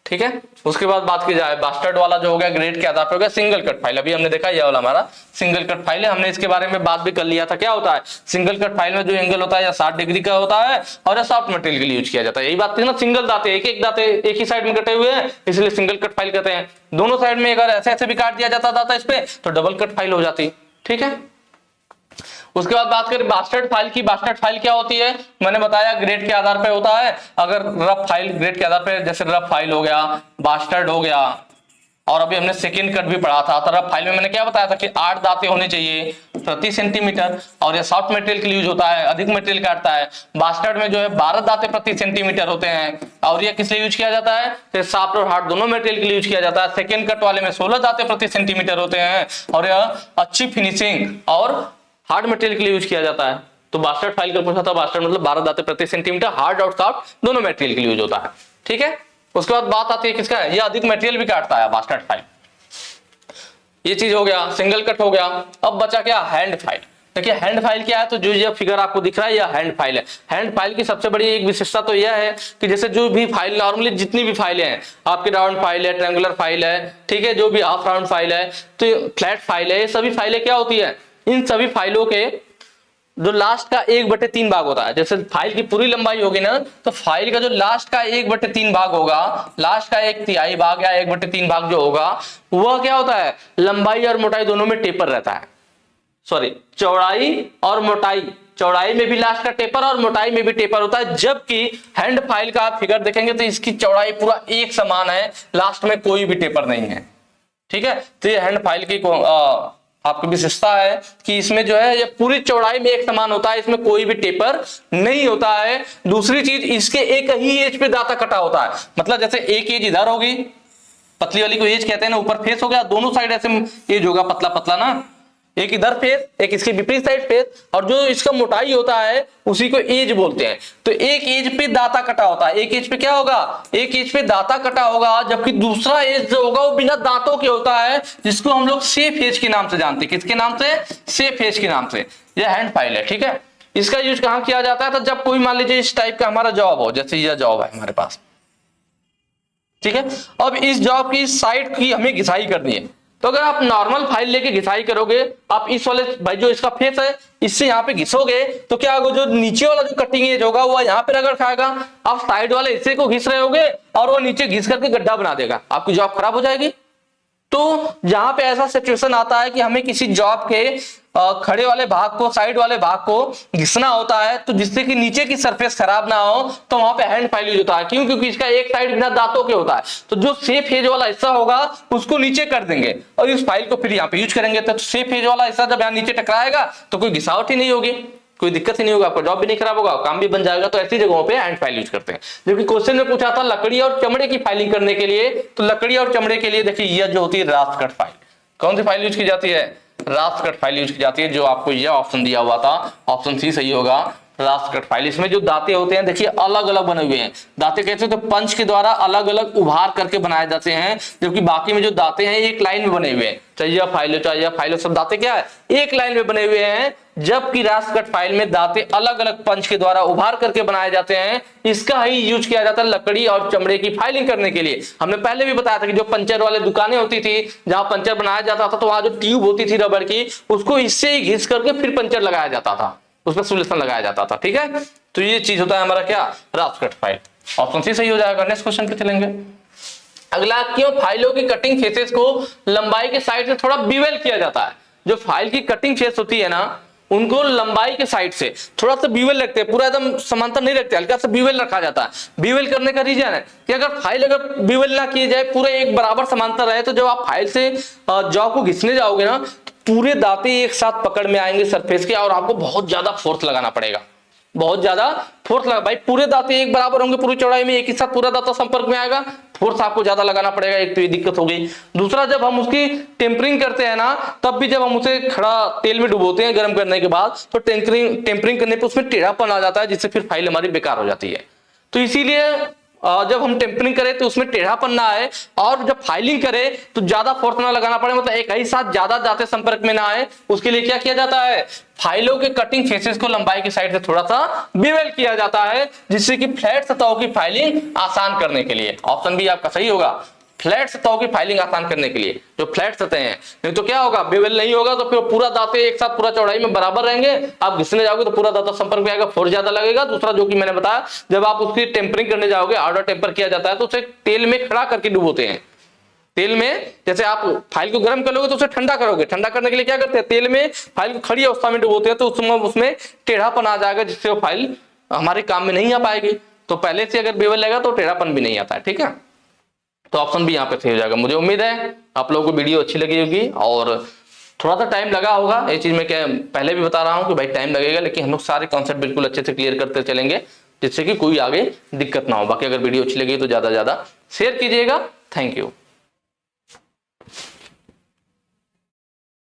ठीक है, उसके बाद बात की जाए बास्टर्ड वाला जो हो गया, ग्रेड के आधार पर हो गया सिंगल कट फाइल। अभी हमने देखा यह वाला हमारा सिंगल कट फाइल है, हमने इसके बारे में बात भी कर लिया था। क्या होता है सिंगल कट फाइल में, जो एंगल होता है या 60 डिग्री का होता है, और सॉफ्ट मटेरियल के लिए यूज किया जाता है। यही बात थी ना, सिंगल दांते, एक एक दांते एक ही साइड में कटे हुए हैं, इसलिए सिंगल कट फाइल कहते हैं। दोनों साइड में अगर ऐसे ऐसे भी काट दिया जाता दांता इस पे, तो डबल कट फाइल हो जाती। ठीक है, उसके बाद बात करें बास्टर्ड फाइल की। बास्टर्ड फाइल क्या होती है, मैंने बताया ग्रेड के आधार पे होता है। अगर रफ फाइल ग्रेड के आधार पे, जैसे रफ फाइल हो गया, बास्टर्ड हो गया, और अभी हमने सेकेंड कट भी पढ़ा था। तो रफ फाइल में मैंने क्या बताया था कि 8 दांते होने चाहिए प्रति सेंटीमीटर, और यह सॉफ्ट मटेरियल के लिए यूज होता है, अधिक मटेरियल काटता है। बास्टर्ड में जो है 12 दांते प्रति सेंटीमीटर होते हैं, और यह किस लिए यूज किया जाता है, तो सॉफ्ट और हार्ड दोनों मटेरियल के लिए यूज किया जाता है। सेकेंड कट वाले में 16 दांते प्रति सेंटीमीटर होते हैं, और यह अच्छी फिनिशिंग और हार्ड मटेरियल के लिए यूज किया जाता है। तो बास्टर्ड फाइल का पूछा था, बास्टर्ड मतलब 12 दांते प्रति सेंटीमीटर, हार्ड और सॉफ्ट दोनों मटेरियल के लिए यूज होता है। ठीक है, उसके बाद बात आती है किसका है, ये अधिक मटेरियल भी काटता है बास्टर्ड फाइल। ये चीज हो गया, सिंगल कट हो गया। अब बचा क्या, हैंड फाइल। देखिए हैंड फाइल क्या है, तो जो ये फिगर आपको दिख रहा है यह हैंड फाइल है। हैंड फाइल की सबसे बड़ी एक विशेषता तो यह है कि जैसे जो भी फाइल नॉर्मली जितनी भी फाइलें हैं, आपकी राउंड फाइल है, ट्रायंगुलर फाइल है, ठीक है, जो भी हाफ राउंड फाइल है, तो फ्लैट फाइल है, ये सभी फाइलें क्या होती है, इन सभी फाइलों के जो लास्ट का 1/3 भाग होता है। जैसे फाइल की पूरी लंबाई होगी ना, तो फाइल का जो लास्ट का 1/3 भाग होगा, लास्ट का 1/3 भाग या 1/3 भाग जो होगा, वह क्या होता है, लंबाई और मोटाई दोनों में टेपर रहता है। सॉरी, चौड़ाई और मोटाई, चौड़ाई में भी लास्ट का टेपर और मोटाई में भी टेपर होता है। जबकि हैंड फाइल का आप फिगर देखेंगे तो इसकी चौड़ाई पूरा एक समान है, लास्ट में कोई भी टेपर नहीं है, ठीक है। तो ये हैंड फाइल की आपकी विशेषता है कि इसमें जो है ये पूरी चौड़ाई में एक समान होता है, इसमें कोई भी टेपर नहीं होता है। दूसरी चीज, इसके एक ही एज पे दाता कटा होता है, मतलब जैसे एक एज इधर होगी, पतली वाली को एज कहते हैं ना, ऊपर फेस हो गया, दोनों साइड ऐसे एज होगा पतला पतला ना, एक इधर फेस, एक इसके विपरीत साइड फेस, और जो इसका मोटाई होता है उसी को एज बोलते हैं। तो एक एज पे दाता कटा होता है, एक एज पे क्या होगा, एक एज पे दाता कटा होगा, जबकि दूसरा एज जो होगा वो बिना दांतों के होता है, जिसको हम लोग सेफ एज के नाम से जानते हैं। किसके नाम से, सेफ एज के नाम से। यह हैंड फाइल है, ठीक है। इसका यूज कहां किया जाता है, तो जब कोई मान लीजिए इस टाइप का हमारा जॉब हो, जैसे यह जॉब है हमारे पास, ठीक है। अब इस जॉब की साइड की हमें घिसाई करनी है, तो अगर आप नॉर्मल फाइल लेके घिसाई करोगे, आप इस वाले भाई जो इसका फेस है इससे यहाँ पे घिसोगे, तो क्या होगा, जो नीचे वाला जो कटिंग एज होगा वो यहाँ पे रगड़ खाएगा, आप साइड वाले हिस्से को घिस रहे होगे और वो नीचे घिस करके गड्ढा बना देगा, आपकी जॉब खराब हो जाएगी। तो जहां पे ऐसा सिचुएशन आता है कि हमें किसी जॉब के खड़े वाले भाग को, साइड वाले भाग को घिसना होता है, तो जिससे कि नीचे की सरफेस खराब ना हो, तो वहां पे हैंड फाइल यूज होता है। क्यों, क्योंकि इसका एक साइड बिना दांतों के होता है, तो जो सेफ एज वाला हिस्सा होगा उसको नीचे कर देंगे और इस फाइल को फिर यहाँ पे यूज करेंगे। तो सेफ एज वाला हिस्सा जब यहाँ नीचे टकराएगा तो कोई घिसावट ही नहीं होगी, कोई दिक्कत ही नहीं होगा, आपका जॉब भी नहीं खराब होगा, काम भी बन जाएगा। तो ऐसी जगहों पे हैंड फाइल यूज करते हैं। जबकि क्वेश्चन में पूछा था लकड़ी और चमड़े की फाइलिंग करने के लिए, तो लकड़ी और चमड़े के लिए देखिए यह जो होती है राफ्ट कट फाइल, कौन सी फाइल यूज की जाती है, राफ्ट कट फाइल यूज की जाती है। जो आपको यह ऑप्शन दिया हुआ था, ऑप्शन सी सही होगा, राफ्ट कट फाइल। इसमें जो दांते होते हैं देखिए अलग अलग बने हुए हैं, दांते कैसे, तो पंच के द्वारा अलग अलग उभार करके बनाए जाते हैं, जबकि बाकी में जो दांते हैं एक लाइन में बने हुए हैं, चाहिए फाइल सब दांते क्या है, एक लाइन में बने हुए हैं। जबकि राफ्ट कट फाइल में दांते अलग अलग पंच के द्वारा उभार करके बनाए जाते हैं। इसका ही यूज किया जाता है लकड़ी और चमड़े की फाइलिंग करने के लिए। हमने पहले भी बताया था कि जो पंचर वाले दुकानें होती थी, जहां पंचर बनाया जाता था, तो वहां जो ट्यूब होती थी रबड़ की, उसको इससे ही घिस करके फिर पंचर लगाया जाता था, उसमें सोल्यूशन लगाया जाता था, ठीक है। तो ये चीज होता है हमारा क्या, राफ्ट कट फाइल। ऑप्शन सी सही हो जाएगा। नेक्स्ट क्वेश्चन पे चलेंगे। अगला, क्यों फाइलों की कटिंग फेसेस को लंबाई के साइड से थोड़ा बीवेल किया जाता है। जो फाइल की कटिंग फेस होती है ना, उनको लंबाई के साइड से थोड़ा सा बीवेल रखते हैं, पूरा एकदम समांतर नहीं रखते, हल्का सा बीवेल रखा जाता है। बीवेल करने का रीजन है कि अगर फाइल अगर बीवेल ना किए जाए, पूरा एक बराबर समांतर रहे, तो जब आप फाइल से जॉब को घिसने जाओगे ना, पूरे दांते एक साथ पकड़ में आएंगे सरफेस के, और आपको बहुत ज्यादा फोर्स लगाना पड़ेगा, बहुत ज्यादा फोर्स लगा। भाई पूरे दांते एक बराबर होंगे, पूरी चौड़ाई में एक ही साथ पूरा दांता संपर्क में आएगा, फोर्स आपको ज्यादा लगाना पड़ेगा। एक तो ये दिक्कत हो गई। दूसरा, जब हम उसकी टेम्परिंग करते हैं ना, तब भी जब हम उसे खड़ा तेल में डुबोते हैं गर्म करने के बाद, तो टेम्परिंग करने पे उसमें टेढ़ापन आ जाता है, जिससे फिर फाइल हमारी बेकार हो जाती है। तो इसीलिए जब हम टेम्परिंग करें तो उसमें टेढ़ापन ना आए, और जब फाइलिंग करें तो ज्यादा फोर्स ना लगाना पड़े, मतलब एक ही साथ ज्यादा दांते संपर्क में ना आए, उसके लिए क्या किया जाता है, फाइलों के कटिंग फेसेस को लंबाई की साइड से थोड़ा सा बीवेल किया जाता है, जिससे कि फ्लैट सतहों की फाइलिंग आसान करने के लिए। ऑप्शन बी आपका सही होगा, फ्लैट सतहों की फाइलिंग आसान करने के लिए, जो फ्लैट सतह हैं। नहीं तो क्या होगा, बीवेल नहीं होगा तो फिर पूरा दांते एक साथ पूरा चौड़ाई में बराबर रहेंगे, आप घिसने जाओगे तो पूरा दांता संपर्क में आएगा, फोर्स ज्यादा लगेगा। दूसरा, जो कि मैंने बताया, जब आप उसकी टेम्परिंग करने जाओगे, ऑर्डर टेम्पर किया जाता है, तो उसे तेल में खड़ा करके डुबोते हैं। तेल में जैसे आप फाइल को गर्म कर लोगे तो उसे ठंडा करोगे, ठंडा करने के लिए क्या करते हैं, तेल में फाइल को खड़ी अवस्था में डुबोते हैं, तो उसमें टेढ़ापन आ जाएगा, जिससे वो फाइल हमारे काम में नहीं आ पाएगी। तो पहले से अगर बीवेल लगेगा तो टेढ़ापन भी नहीं आता है, ठीक है। तो ऑप्शन भी यहाँ पे सही हो जाएगा। मुझे उम्मीद है आप लोगों को वीडियो अच्छी लगी होगी, और थोड़ा सा टाइम लगा होगा, ये चीज मैं क्या पहले भी बता रहा हूँ कि भाई टाइम लगेगा, लेकिन हम लोग सारे कॉन्सेप्ट बिल्कुल अच्छे से क्लियर करते चलेंगे, जिससे कि कोई आगे दिक्कत ना हो। बाकी अगर वीडियो अच्छी लगी तो ज्यादा से ज्यादा शेयर कीजिएगा। Thank you.